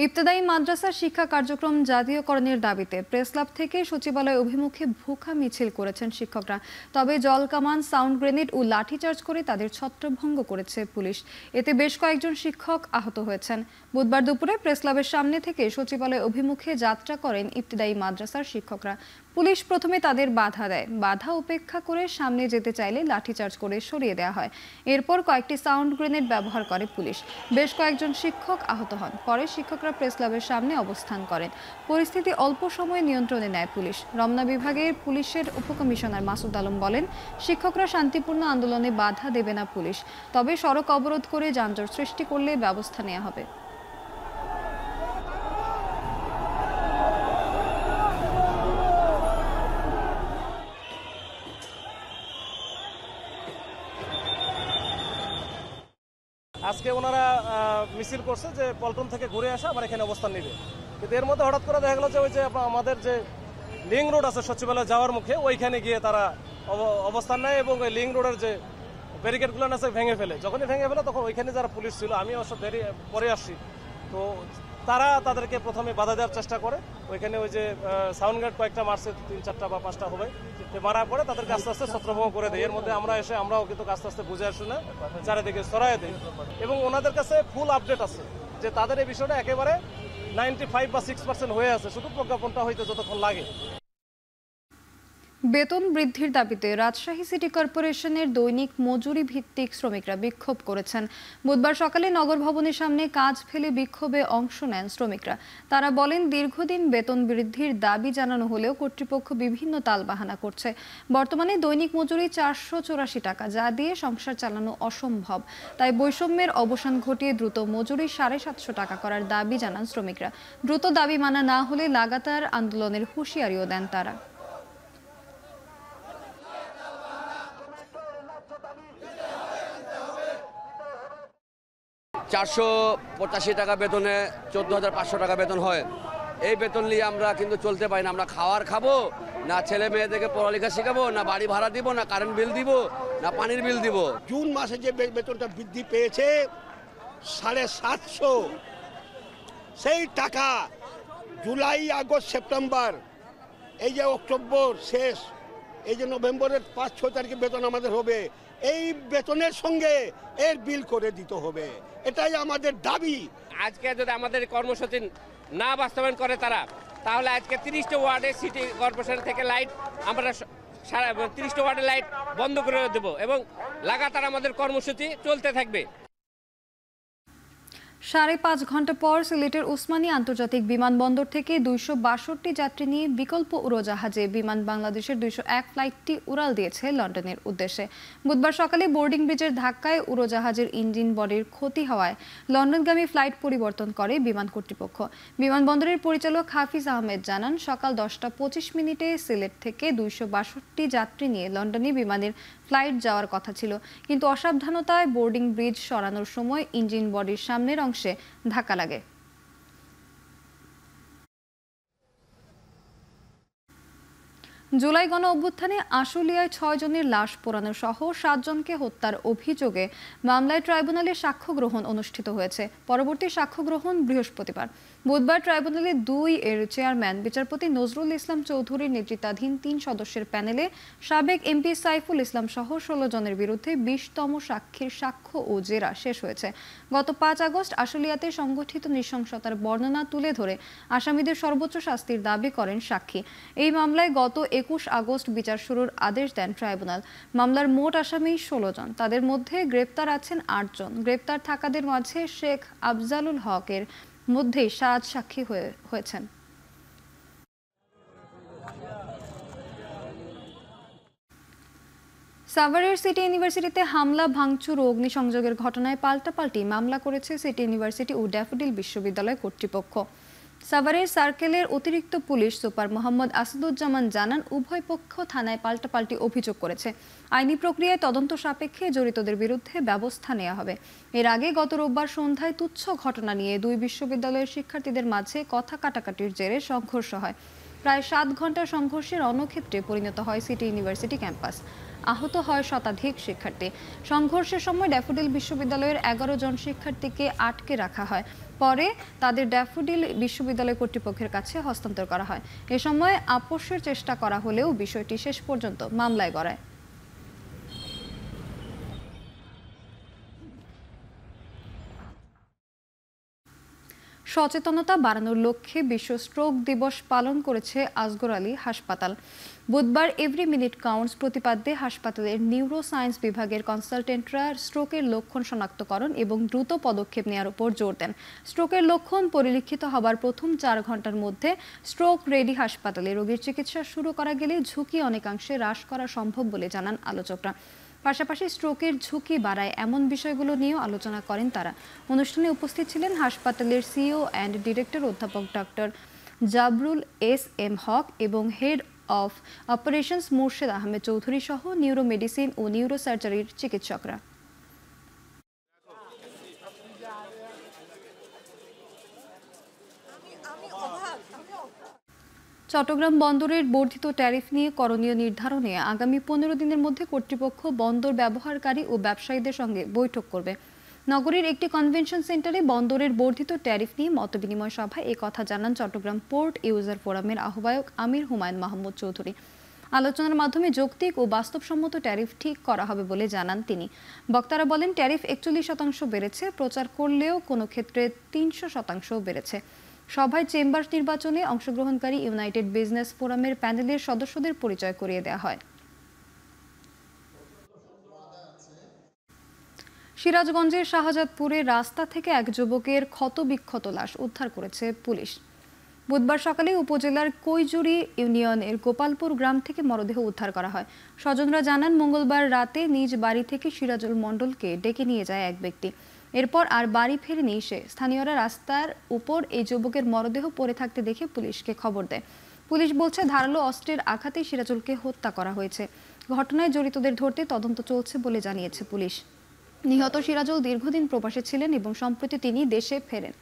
ইবতেদায়ী মাদ্রাসার শিক্ষা কার্যক্রম জাতীয়করণের দাবিতে প্রেসক্লাব থেকে সচিবালয় অভিমুখে ভুখা মিছিল করেছেন শিক্ষকরা। তবে জলকামান, সাউন্ড গ্রেনেড ও লাঠিচার্জ করে তাদের ছত্রভঙ্গ করেছে পুলিশ। এতে বেশ কয়েকজন শিক্ষক আহত হয়েছেন। বুধবার দুপুরে প্রেসক্লাবের সামনে থেকে সচিবালয় অভিমুখে যাত্রা করেন ইবতেদায়ী মাদ্রাসার শিক্ষকরা। পুলিশ প্রথমে তাদের বাধা দেয়। বাধা উপেক্ষা করে সামনে যেতে চাইলে লাঠিচার্জ করে সরিয়ে দেওয়া হয়। এরপর কয়েকটি সাউন্ড গ্রেনেড ব্যবহার করে পুলিশ। বেশ কয়েকজন শিক্ষক আহত হন। পরে শিক্ষকরা প্রেসক্লাবের সামনে অবস্থান করেন। পরিস্থিতি অল্প সময়ে নিয়ন্ত্রণে নেয় পুলিশ। রমনা বিভাগের পুলিশের উপকমিশনার মাসুদ আলম বলেন, শিক্ষকরা শান্তিপূর্ণ আন্দোলনে বাধা দেবে না পুলিশ, তবে সড়ক অবরোধ করে যানজট সৃষ্টি করলে ব্যবস্থা নেওয়া হবে। আজকে ওনারা মিছিল করছে যে পল্টন থেকে ঘুরে আসা আবার এখানে অবস্থান নেবে, কিন্তু এর মধ্যে হঠাৎ করে দেখা গেল যে ওই যে আমাদের যে লিং রোড আছে সচিবালয় যাওয়ার মুখে, ওইখানে গিয়ে তারা অবস্থান নেয় এবং ওই লিং রোডের যে ব্যারিকেডগুলো আছে ভেঙে ফেলে। যখনই ভেঙে ফেলে তখন ওইখানে যারা পুলিশ ছিল, আমি অবশ্য দেরি পরে আসছি, তো তারা তাদেরকে প্রথমে বাধা দেওয়ার চেষ্টা করে। ওইখানে ওই যে সাউন্ড গার্ড কয়েকটা মারছে, 3-4টা বা 5টা হবে, মারার পরে তাদেরকে আস্তে আস্তে ছত্রভঙ্গ করে দেয়। এর মধ্যে আমরাও কিন্তু আস্তে আস্তে বুঝে আসি না, চারিদিকে ছড়াই দিই। এবং ওনাদের কাছে ফুল আপডেট আছে যে তাদের এই বিষয়টা একেবারে 95 বা 6% হয়ে আছে, শুধু প্রজ্ঞাপনটা হইতে যতক্ষণ লাগে। বেতন বৃদ্ধির দাবিতে রাজশাহী সিটি কর্পোরেশনের দৈনিক মজুরি ভিত্তিক শ্রমিকরা বিক্ষোভ করেছেন। বুধবার সকালে নগর ভবনের সামনে কাজ ফেলে বিক্ষোভে অংশ নেন শ্রমিকরা। তারা বলেন, দীর্ঘদিন বেতন বৃদ্ধির দাবি জানানো হলেও কর্তৃপক্ষ বিভিন্ন তালবাহানা করছে। বর্তমানে দৈনিক মজুরি 484 টাকা, যা দিয়ে সংসার চালানো অসম্ভব। তাই বৈষম্যের অবসান ঘটিয়ে দ্রুত মজুরি 750 টাকা করার দাবি জানান শ্রমিকরা। দ্রুত দাবি মানা না হলে লাগাতার আন্দোলনের হুঁশিয়ারিও দেন তারা। 485 টাকা বেতনে 14,500 টাকা বেতন হয়। এই বেতন নিয়ে আমরা কিন্তু চলতে পারি না। আমরা খাবো না, ছেলে মেয়েদেরকে পড়ালেখা শেখাবো না, বাড়ি ভাড়া দিব না, কারেন্ট বিল দিব না, পানির বিল দিব। জুন মাসে যে বেতনটা বৃদ্ধি পেয়েছে 750, সেই টাকা জুলাই, আগস্ট, সেপ্টেম্বর, এই যে অক্টোবর শেষ, এই যে নভেম্বরের 5-6 তারিখে বেতন আমাদের হবে, এই বেতনের সঙ্গে এর বিল করে দিতে হবে। এটাই আমাদের দাবি। আজকে যদি আমাদের কর্মসূচি না বাস্তবায়ন করে তারা, তাহলে আজকে 30টা ওয়ার্ডে সিটি কর্পোরেশন থেকে লাইট আমরা 30টা ওয়ার্ডে লাইট বন্ধ করে দেব এবং লাগাতার আমাদের কর্মসূচি চলতে থাকবে। 5.5 ঘন্টা পর সিলেটের উসমানী আন্তর্জাতিক বিমানবন্দর থেকে 262 যাত্রী নিয়ে বিকল্প উড়োজাহাজে বিমান বাংলাদেশের 201 ফ্লাইটটি উড়াল দিয়েছে লন্ডনের উদ্দেশ্যে। বুধবার সকালে বোর্ডিং ব্রিজের ধাক্কায় উড়োজাহাজের ইঞ্জিন বডির ক্ষতি হওয়ায় লন্ডনগামী ফ্লাইট পরিবর্তন করে বিমান কর্তৃপক্ষ। বিমানবন্দরের পরিচালক হাফিজ আহমেদ জানান, সকাল 10:25 সিলেট থেকে 262 যাত্রী নিয়ে লন্ডনে বিমানের ফ্লাইট যাওয়ার কথা ছিল, কিন্তু অসাবধানতায় বোর্ডিং ব্রিজ সরানোর সময় ইঞ্জিন বডির সামনের অংশে ধাক্কা লাগে। জুলাই গণ অভ্যুত্থানে আশুলিয়ায় 6 জনের লাশ পোড়ানো সহ 7 জনকে হত্যার অভিযোগে মামলায় ট্রাইব্যুনালে সাক্ষ্য গ্রহণ অনুষ্ঠিত হয়েছে। পরবর্তী সাক্ষ্য গ্রহণ বৃহস্পতিবার। বুধবার ট্রাইব্যুনালে 2 এর চেয়ারম্যান বিচারপতি নজরুল ইসলাম চৌধুরীর নেতৃত্বাধীন 3 সদস্যের প্যানেলে সাবেক এমপি সাইফুল ইসলাম সহ 16 জনের বিরুদ্ধে 20তম সাক্ষীর সাক্ষ্য ও জেরা শেষ হয়েছে। গত 5 আগস্ট আশুলিয়াতে সংগঠিত নৃশংসতার বর্ণনা তুলে ধরে আসামিদের সর্বোচ্চ শাস্তির দাবি করেন সাক্ষী। এই মামলায় গত 21 আগস্ট বিচার শুরুর আদেশ দেন ট্রাইব্যুনাল। মামলার মোট আসামি 16 জন, তাদের মধ্যে গ্রেপ্তার আছেন 8 জন। গ্রেপ্তার থাকাদের মাঝে শেখ আফজালুল হকের মধ্যেই 7 সাক্ষী হয়েছেন। সাভারের সিটি ইউনিভার্সিটিতে হামলা, ভাঙচুর ও অগ্নিসংযোগের ঘটনায় পাল্টাপাল্টি মামলা করেছে সিটি ইউনিভার্সিটি ও ড্যাফোডিল বিশ্ববিদ্যালয় কর্তৃপক্ষ। সাভারের সার্কেলের অতিরিক্ত পুলিশ সুপার মোহাম্মদ আসাদুজ্জামান জানান, উভয় পক্ষ থানায় পাল্টাপাল্টি অভিযোগ করেছে। আইনি প্রক্রিয়ায় তদন্ত সাপেক্ষে জড়িতদের বিরুদ্ধে ব্যবস্থা নেওয়া হবে। এর আগে গত রোববার সন্ধ্যায় তুচ্ছ ঘটনা নিয়ে 2 বিশ্ববিদ্যালয়ের শিক্ষার্থীদের মাঝে কথা কাটাকাটির জেরে সংঘর্ষ হয়। প্রায় 7 ঘন্টার সংঘর্ষে রণক্ষেত্রে পরিণত হয় সিটি ইউনিভার্সিটি ক্যাম্পাস। আহত হয় শতাধিক শিক্ষার্থী। সংঘর্ষের সময় ড্যাফোডিল বিশ্ববিদ্যালয়ের 11 জন শিক্ষার্থীকে আটকে রাখা হয়। পরে তাদের ড্যাফোডিল বিশ্ববিদ্যালয় কর্তৃপক্ষের কাছে হস্তান্তর করা হয়। এ সময় আপোষের চেষ্টা করা হলেও বিষয়টি শেষ পর্যন্ত মামলায় গড়ায়। সচেতনতা বাড়ানোর লক্ষ্যে বিশ্ব স্ট্রোক দিবস পালন করেছে আসগর আলী হাসপাতাল। বুধবার এভরি মিনিট কাউন্টস প্রতিপাদ্যে হাসপাতালের নিউরো সায়েন্স বিভাগের কনসালটেন্টরা স্ট্রোকের লক্ষণ শনাক্তকরণ এবং দ্রুত পদক্ষেপ নেওয়ার উপর জোর দেন। স্ট্রোকের লক্ষণ পরিলক্ষিত হবার প্রথম 4 ঘন্টার মধ্যে স্ট্রোক রেডি হাসপাতালে রোগীর চিকিৎসা শুরু করা গেলে ঝুঁকি অনেকাংশে হ্রাস করা সম্ভব বলে জানান আলোচকরা। পাশাপাশি স্ট্রোকের ঝুঁকি বাড়ায় এমন বিষয়গুলো নিয়েও আলোচনা করেন তারা। অনুষ্ঠানে উপস্থিত ছিলেন হাসপাতালের সিইও অ্যান্ড ডিরেক্টর অধ্যাপক ডক্টর জাবরুল এস.এম. হক এবং head of operations Morshed Ahmed Chowdhury সহ নিউরো মেডিসিন ও নিউরো সার্জারির চিকিৎসকরা। চট্টগ্রাম বন্দরের বর্ধিত ট্যারিফ নিয়ে করণীয় নির্ধারণে আগামী 15 দিনের মধ্যে কর্তৃপক্ষ বন্দর ব্যবহারকারী ও ব্যবসায়ীদের সঙ্গে বৈঠক করবে। নগরীর একটি কনভেনশন সেন্টারে বন্দরের বর্ধিত ট্যারিফ নিয়ে মতবিনিময় সভায় এই কথা জানান চট্টগ্রাম পোর্ট ইউজার ফোরামের আহ্বায়ক আমির হুমায়ুন মাহমুদ চৌধুরী। আলোচনার মাধ্যমে যৌক্তিক ও বাস্তবসম্মত ট্যারিফ ঠিক করা হবে বলে জানান তিনি। বক্তারা বলেন, ট্যারিফ 41% বেড়েছে, প্রচার করলেও কোনো ক্ষেত্রে 300% বেড়েছে। সভায় চেম্বার নির্বাচনে অংশগ্রহণকারী ইউনাইটেড বিজনেস ফোরামের প্যানেলের সদস্যদের পরিচয় করিয়ে দেওয়া হয়। সিরাজগঞ্জের শাহজাদপুরে রাস্তা থেকে এক যুবকের ক্ষতবিক্ষত লাশ উদ্ধার করেছে পুলিশ। বুধবার সকালে উপজেলার কৈজুরি ইউনিয়নের গোপালপুর গ্রাম থেকে মরদেহ উদ্ধার করা হয়। স্বজনরা জানান, মঙ্গলবার রাতে নিজ বাড়ি থেকে সিরাজুল মণ্ডলকে ডেকে নিয়ে যায় এক ব্যক্তি। এরপর আর বাড়ি ফেরেনি সে। স্থানীয়রা রাস্তার উপর এই যুবকের মরদেহ পড়ে থাকতে দেখে পুলিশকে খবর দেয়। পুলিশ বলছে, ধারালো অস্ত্রের আঘাতে সিরাজুলকে হত্যা করা হয়েছে। ঘটনায় জড়িতদের ধরতে তদন্ত চলছে বলে জানিয়েছে পুলিশ। নিহত সিরাজুল দীর্ঘদিন প্রবাসে ছিলেন এবং সম্প্রতি তিনি দেশে ফেরেন।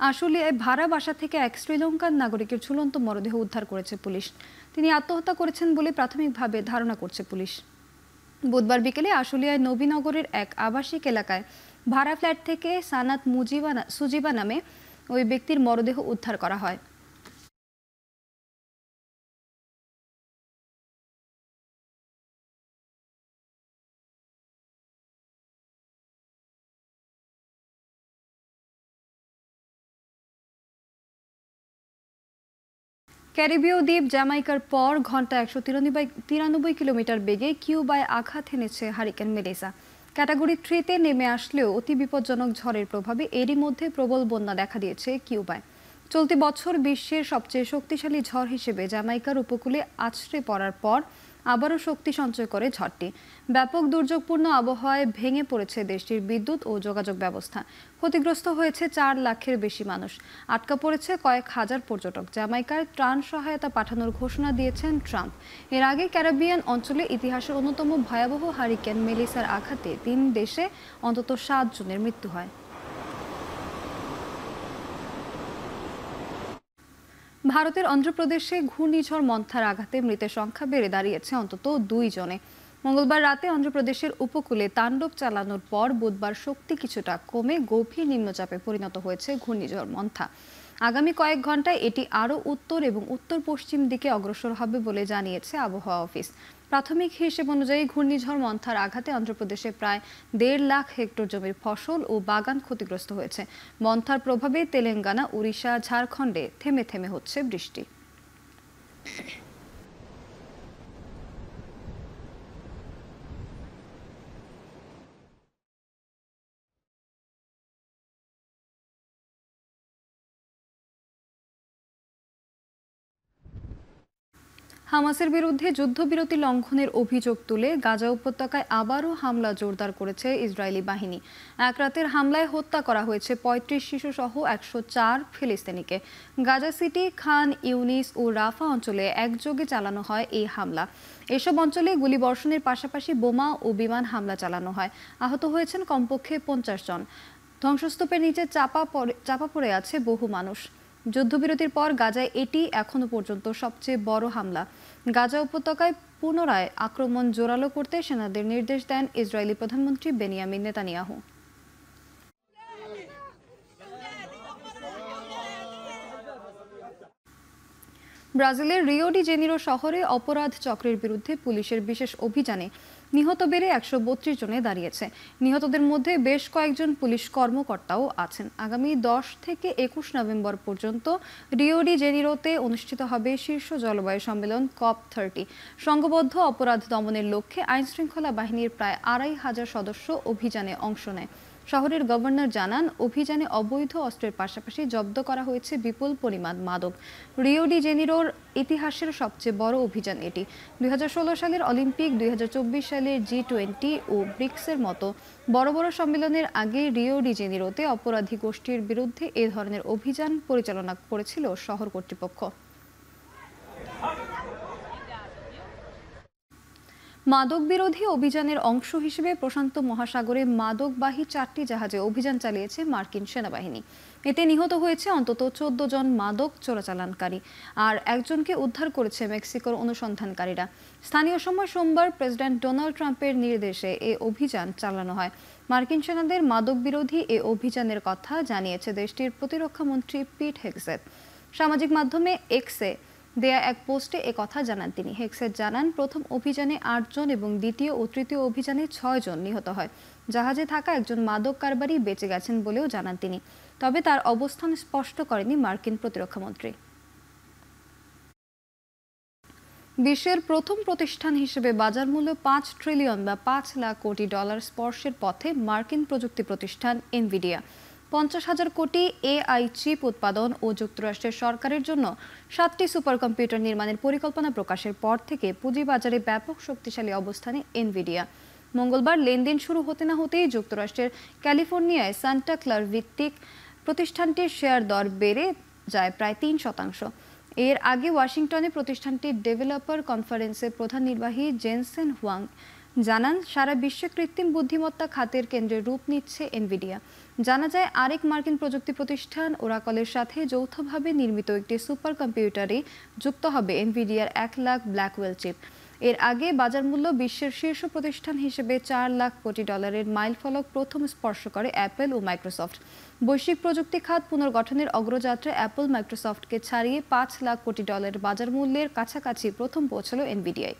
আশুলিয়ায় ভাড়া বাসা থেকে এক শ্রীলঙ্কান নাগরিকের ঝুলন্ত মরদেহ উদ্ধার করেছে পুলিশ। তিনি আত্মহত্যা করেছেন বলে প্রাথমিকভাবে ধারণা করছে পুলিশ। বুধবার বিকেলে আশুলিয়ায় নবীনগরের এক আবাসিক এলাকায় ভাড়া ফ্ল্যাট থেকে সানাত সুজিবা নামে ওই ব্যক্তির মরদেহ উদ্ধার করা হয়। ক্যারিবীয় দ্বীপ জ্যামাইকার পর ঘন্টা 193 কিলোমিটার বেগে কিউবায় আঘাত এনেছে হারিকেন মেলিসা। ক্যাটাগরি 3-তে নেমে আসলেও অতি বিপজ্জনক ঝড়ের প্রভাবে এরই মধ্যে প্রবল বন্যা দেখা দিয়েছে কিউবায়। চলতি বছর বিশ্বের সবচেয়ে শক্তিশালী ঝড় হিসেবে জ্যামাইকার উপকূলে আছড়ে পড়ার পর আবারও শক্তি সঞ্চয় করে ঝড়টি। ব্যাপক দুর্যোগপূর্ণ আবহাওয়ায় ভেঙে পড়েছে দেশটির বিদ্যুৎ ও যোগাযোগ ব্যবস্থা। ক্ষতিগ্রস্ত হয়েছে 4 লাখের বেশি মানুষ। আটকা পড়েছে কয়েক হাজার পর্যটক। জ্যামাইকায় ত্রাণ সহায়তা পাঠানোর ঘোষণা দিয়েছেন ট্রাম্প। এর আগে ক্যারিবিয়ান অঞ্চলে ইতিহাসের অন্যতম ভয়াবহ হারিকেন মেলিসার আঘাতে 3 দেশে অন্তত 7 জনের মৃত্যু হয়। ভারতের অন্ধ্রপ্রদেশে ঘূর্ণিঝড় মন্থার আঘাতে মৃতের সংখ্যা বেড়ে দাঁড়িয়েছে অন্তত 2 জনে। মঙ্গলবার রাতে অন্ধ্রপ্রদেশের উপকূলে তাণ্ডব চালানোর পর বুধবার শক্তি কিছুটা কমে গভীর নিম্নচাপে পরিণত হয়েছে ঘূর্ণিঝড় মন্থা। আগামী কয়েক ঘন্টায় এটি আরও উত্তর এবং উত্তর পশ্চিম দিকে অগ্রসর হবে বলে জানিয়েছে আবহাওয়া অফিস। প্রাথমিক হিসেব অনুযায়ী ঘূর্ণিঝড় মন্থার আঘাতে অন্ধ্রপ্রদেশে প্রায় 1.5 লাখ হেক্টর জমির ফসল ও বাগান ক্ষতিগ্রস্ত হয়েছে। মন্থার প্রভাবে তেলেঙ্গানা, উড়িষ্যা, ঝাড়খণ্ডে থেমে থেমে হচ্ছে বৃষ্টি। হামাসের বিরুদ্ধে যুদ্ধবিরতি লঙ্ঘনের অভিযোগ তুলে গাজা উপত্যকায় আবারও হামলা জোরদার করেছে ইসরায়েলি বাহিনী। এক রাতের হামলায় হত্যা করা হয়েছে 35 শিশু সহ 104 ফিলিস্তিনিকে। গাজা সিটি, খান ইউনিস ও রাফা অঞ্চলে একযোগে চালানো হয় এই হামলা। এসব অঞ্চলে গুলিবর্ষণের পাশাপাশি বোমা ও বিমান হামলা চালানো হয়। আহত হয়েছেন কমপক্ষে 50 জন। ধ্বংসস্তূপের নিচে চাপা পড়ে আছে বহু মানুষ। যুদ্ধবিরতির পর গাজায় এটি এখনো পর্যন্ত সবচেয়ে বড় হামলা। গাজা উপত্যকায় পুনরায় আক্রমণ জোরালো করতে সেনাদের নির্দেশ দেন ইসরায়েলি প্রধানমন্ত্রী বেনিয়ামিন নেতানিয়াহু। ব্রাজিলের রিও ডি জেনিরো শহরে অপরাধ চক্রের বিরুদ্ধে পুলিশের বিশেষ অভিযানে নিহত বেড়ে 132 জনে দাঁড়িয়েছে। নিহতদের মধ্যে বেশ কয়েকজন পুলিশ কর্মকর্তাও আছেন। আগামী 10 থেকে 21 নভেম্বর পর্যন্ত রিও ডি জেনিরোতে অনুষ্ঠিত হবে শীর্ষ জলবায়ু সম্মেলন COP30। সংঘবদ্ধ অপরাধ দমনের লক্ষ্যে আইনশৃঙ্খলা বাহিনীর প্রায় 2500 সদস্য অভিযানে অংশ নেয়। শহরের গভর্নর জানান, অভিযানে অবৈধ অস্ত্রের পাশাপাশি জব্দ করা হয়েছে বিপুল পরিমাণ মাদক। রিও ডি জেনিরোর ইতিহাসের সবচেয়ে বড় অভিযান এটি। 2016 সালের অলিম্পিক, 2024 সালের G20 ও ব্রিক্সের মতো বড় বড় সম্মেলনের আগে রিও ডি জেনিরোতে অপরাধী গোষ্ঠীর বিরুদ্ধে এ ধরনের অভিযান পরিচালনা করেছিল শহর কর্তৃপক্ষ। মাদক বিরোধী অভিযানের অংশ হিসেবে প্রশান্ত মহাসাগরে মাদকবাহী 4টি জাহাজে অভিযান চালিয়েছে মার্কিন সেনাবাহিনী। এতে নিহত হয়েছে অন্তত 14 জন মাদক চোরাচালানকারী, আর একজনকে উদ্ধার করেছে মেক্সিকোর অনুসন্ধানকারীরা। স্থানীয় সময় সোমবার প্রেসিডেন্ট ডোনাল্ড ট্রাম্পের নির্দেশে এ অভিযান চালানো হয়। মার্কিন সেনাদের মাদক বিরোধী এ অভিযানের কথা জানিয়েছে দেশটির প্রতিরক্ষা মন্ত্রী পিট হেগসেথ। সামাজিক মাধ্যমে এক্সে দেয়া এক পোস্টে একথা জানান তিনি। হেগসেথ জানান, প্রথম অভিযানে 8 জন এবং দ্বিতীয় ও তৃতীয় অভিযানে 6 জন নিহত হয়। জাহাজে থাকা একজন মাদক কারবারি বেঁচে গেছেন বলেও জানান তিনি, তবে তার অবস্থান স্পষ্ট করেনি মার্কিন প্রতিরক্ষামন্ত্রী। বিশ্বের প্রথম প্রতিষ্ঠান হিসেবে বাজার মূল্য 5 ট্রিলিয়ন বা 5 লাখ কোটি ডলার স্পর্শের পথে মার্কিন প্রযুক্তি প্রতিষ্ঠান এনভিডিয়া। 50,000 কোটি এআই চিপ উৎপাদন ও যুক্তরাষ্ট্রের সরকারের জন্য 7টি সুপার কম্পিউটার নির্মাণের পরিকল্পনা প্রকাশের পর থেকে পুঁজিবাজারে ব্যাপক শক্তিশালী অবস্থানে এনভিডিয়া। মঙ্গলবার লেনদেন শুরু হতে না হতেই যুক্তরাষ্ট্রের ক্যালিফোর্নিয়ায় সান্টা ক্লারা ভিত্তিক প্রতিষ্ঠানটির শেয়ার দর বেড়ে যায় প্রায় 3%। এর আগে ওয়াশিংটনে প্রতিষ্ঠানটির ডেভেলপার কনফারেন্সের প্রধান নির্বাহী জেনসেন হুয়াং জানান, সারা বিশ্বে কৃত্রিম বুদ্ধিমত্তা খাতের কেন্দ্রে রূপ নিচ্ছে এনভিডিয়া। জানা যায়, আরেক মার্কিন প্রযুক্তি প্রতিষ্ঠান ওরাকলের সাথে যৌথভাবে নির্মিত একটি সুপার কম্পিউটারে যুক্ত হবে এনভিডিয়ার 1 লাখ ব্ল্যাকওয়েল চিপ। এর আগে বাজার মূল্য বিশ্বের শীর্ষ প্রতিষ্ঠান হিসেবে 4 লাখ কোটি ডলারের মাইলফলক প্রথম স্পর্শ করে অ্যাপল ও মাইক্রোসফট। বৈশ্বিক প্রযুক্তি খাত পুনর্গঠনের অগ্রযাত্রায় অ্যাপল মাইক্রোসফটকে ছাড়িয়ে 5 লাখ কোটি ডলারের বাজার মূল্যের কাছাকাছি প্রথম পৌঁছল এনভিডিয়ায়।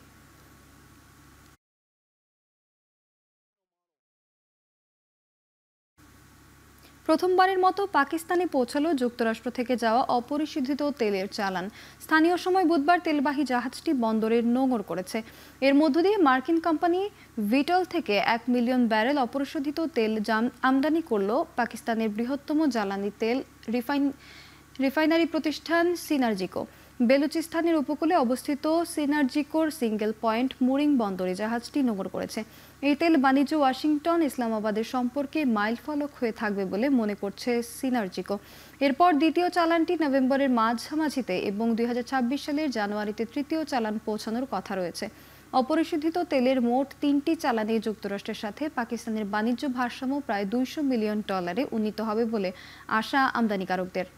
প্রথমবারের মতো পাকিস্তানে পৌঁছালো যুক্তরাষ্ট্র থেকে যাওয়া অপরিশোধিত তেলের চালান। স্থানীয় সময় বুধবার তেলবাহী জাহাজটি বন্দরের নোঙর করেছে। এর মধ্য দিয়ে মার্কিন কোম্পানি ভিটল থেকে 1 মিলিয়ন ব্যারেল অপরিশোধিত তেল আমদানি করল পাকিস্তানের বৃহত্তম জ্বালানি তেল রিফাইনারি প্রতিষ্ঠান সিনার্জিকো। বেলুচিস্তানের উপকূলে অবস্থিত সিনার্জিকোর সিঙ্গেল পয়েন্ট মুরিং বন্দরে জাহাজটি নোঙর করেছে। এই তেল বাণিজ্য ওয়াশিংটন ইসলামাবাদের সম্পর্কে মাইলফলক হয়ে থাকবে বলে মনে করছে সিনার্জিকো। এরপর দ্বিতীয় চালানটি নভেম্বরের মাঝামাঝিতে এবং 2026 সালের জানুয়ারিতে তৃতীয় চালান পৌঁছানোর কথা রয়েছে। অপরিশোধিত তেলের মোট 3টি চালানে যুক্তরাষ্ট্রের সাথে পাকিস্তানের বাণিজ্য ভারসাম্য প্রায় $200 মিলিয়ন উন্নীত হবে বলে আশা আমদানিকারকদের।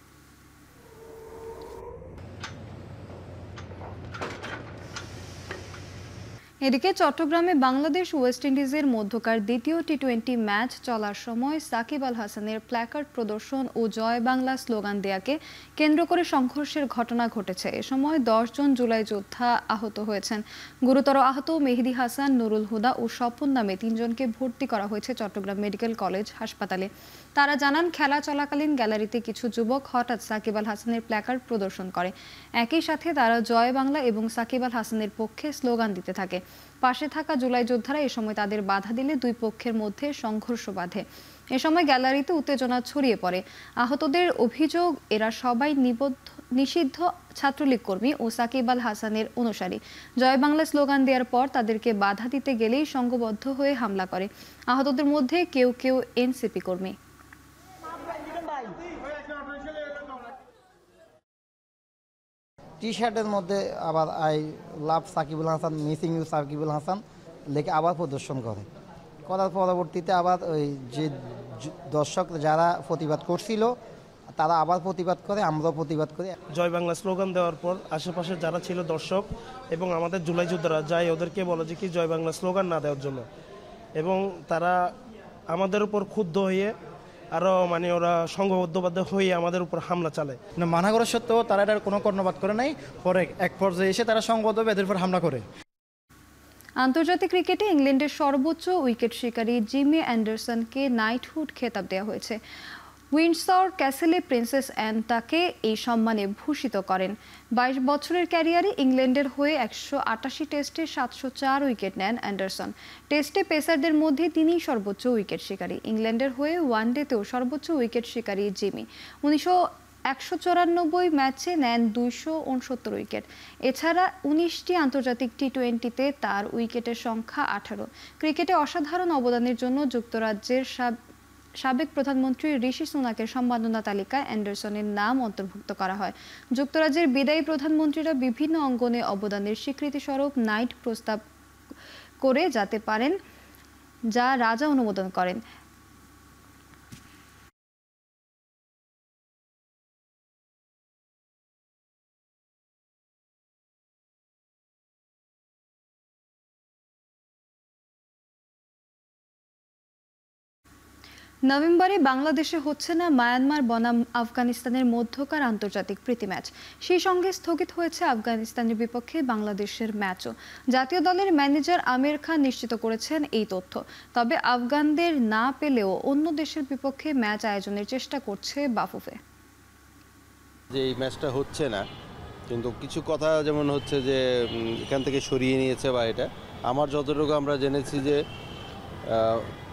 এদিকে চট্টগ্রামে বাংলাদেশ ওয়েস্ট ইন্ডিজের মধ্যকার দ্বিতীয় টি-20 ম্যাচ চলার সময় সাকিব আল হাসানের প্ল্যাকার্ড প্রদর্শন ও জয় বাংলা স্লোগান দেয়াকে কেন্দ্র করে সংঘর্ষের ঘটনা ঘটেছে। এ সময় 10 জন জুলাই যোদ্ধা আহত হয়েছেন। গুরুতর আহত মেহেদি হাসান, নুরুল হুদা ও স্বপন নামে 3 জনকে ভর্তি করা হয়েছে চট্টগ্রাম মেডিকেল কলেজ হাসপাতালে। তারা জানান, খেলা চলাকালীন গ্যালারিতে কিছু যুবক হঠাৎ সাকিব আল হাসানের প্ল্যাকার্ড প্রদর্শন করে। একই সাথে তারা জয় বাংলা এবং সাকিব আল হাসানের পক্ষে স্লোগান দিতে থাকে। পাশে থাকা জুলাই যোদ্ধারা এ সময় তাদের বাধা দিলে দুই পক্ষের মধ্যে সংঘর্ষ বাধে। এ সময় গ্যালারিতে উত্তেজনা ছড়িয়ে পড়ে। আহতদের অভিযোগ, এরা সবাই নিষিদ্ধ ছাত্রলীগ কর্মী ও সাকিব আল হাসানের অনুসারী। জয় বাংলা স্লোগান দেওয়ার পর তাদেরকে বাধা দিতে গেলেই সংঘবদ্ধ হয়ে হামলা করে। আহতদের মধ্যে কেউ কেউ এনসিপি কর্মী। টি শার্টের মধ্যে আবার I love Sakibul Hasan, missing you Sakibul Hasan লেখে আবার প্রদর্শন করার পরবর্তীতে আবার ওই যে দর্শক যারা প্রতিবাদ করছিল তারা আবার প্রতিবাদ করে, আমরাও প্রতিবাদ করি। জয় বাংলা স্লোগান দেওয়ার পর আশেপাশে যারা ছিল দর্শক এবং আমাদের জুলাই যোদ্ধারা যাই ওদেরকে বলে যে কি জয় বাংলা স্লোগান না দেওয়ার জন্য, এবং তারা আমাদের উপর ক্ষুব্ধ হয়ে আরও মানে ওরা সংঘবদ্ধ হয়ে আমাদের উপর হামলা চালায়। মানা করা সত্ত্বেও তারা এটার কোনো কর্ণপাত করে নাই। পরে এক পর্যায়ে এসে তারা সংঘবদ্ধভাবে এদের উপর হামলা করে। আন্তর্জাতিক ক্রিকেটে ইংল্যান্ডের সর্বোচ্চ উইকেট শিকারী জিমি অ্যান্ডারসনকে নাইটহুড খেতাব দেওয়া হয়েছে। উইন্ডসর ক্যাসেলে প্রিন্সেস অ্যান তাকে এই সম্মানে ভূষিত করেন। 22 বছরের ক্যারিয়ারে ইংল্যান্ডের হয়ে 188 টেস্টে 704 উইকেট নেন অ্যান্ডারসন। টেস্টে পেসারদের মধ্যে তিনিই সর্বোচ্চ উইকেট শিকারী। ইংল্যান্ডের হয়ে ওয়ানডেতেও সর্বোচ্চ উইকেট শিকারী জিমি। 194 ম্যাচে নেন 269 উইকেট। এছাড়া 19টি আন্তর্জাতিক টি-20তে তার উইকেটের সংখ্যা 18। ক্রিকেটে অসাধারণ অবদানের জন্য যুক্তরাজ্যের সাবেক প্রধানমন্ত্রী ঋষি সুনাকের সম্মাননা তালিকায় অ্যান্ডারসনের নাম অন্তর্ভুক্ত করা হয়। যুক্তরাজ্যের বিদায়ী প্রধানমন্ত্রীরা বিভিন্ন অঙ্গনে অবদানের স্বীকৃতিস্বরূপ নাইট করে যেতে পারেন, যা রাজা অনুমোদন করেন। নভেম্বরে বাংলাদেশে হচ্ছে না মায়ানমার বনাম আফগানিস্তানের মধ্যকার আন্তর্জাতিক প্রীতি ম্যাচ। সেই সঙ্গে স্থগিত হয়েছে আফগানিস্তানের বিপক্ষে বাংলাদেশের ম্যাচও। জাতীয় দলের ম্যানেজার আমির খান নিশ্চিত করেছেন এই তথ্য। তবে আফগানদের না পেলেও অন্য দেশের বিপক্ষে ম্যাচ আয়োজনের চেষ্টা করছে বাফুফে। যে এই ম্যাচটা হচ্ছে না, কিন্তু কিছু কথা যেমন হচ্ছে যে এখান থেকে সরিয়ে নিয়েছে বা এটা, আমার যতটুকু আমরা জেনেছি যে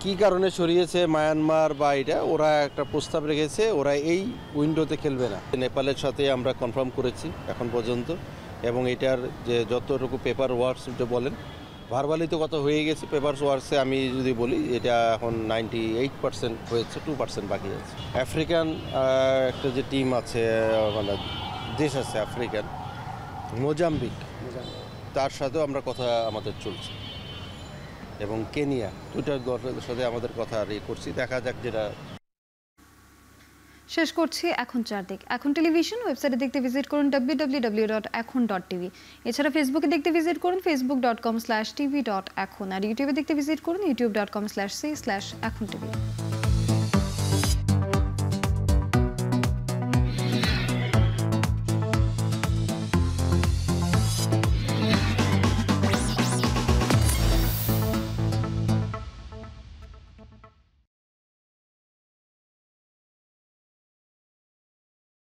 কি কারণে সরিয়েছে মায়ানমার বা এটা, ওরা একটা প্রস্তাব রেখেছে ওরা এই উইন্ডোতে খেলবে না। নেপালের সাথে আমরা কনফার্ম করেছি এখন পর্যন্ত, এবং এটার যে যতটুকু পেপার ওয়ার্কস বলেন ভার্বালি তো কত হয়ে গেছে, পেপার ওয়ার্কসে আমি যদি বলি এটা এখন 98% হয়েছে, 2% বাকি আছে। আফ্রিকান একটা যে টিম আছে, মানে দেশ আছে আফ্রিকান, মোজাম্বিক, তার সাথেও আমরা কথা আমাদের চলছে, এবং কেনিয়া, দুইটার দলের সাথে আমাদের কথা করছি, দেখা যাক যেটা। শেষ করছি এখন চারদিক। এখন টেলিভিশন ওয়েবসাইটে দেখতে ভিজিট করুন www.ekhon.tv। এছাড়া ফেসবুকে দেখতে ভিজিট করুন facebook.com/tv.ekhon, আর ইউটিউবে দেখতে ভিজিট করুন youtube.com/c/ekhon tv।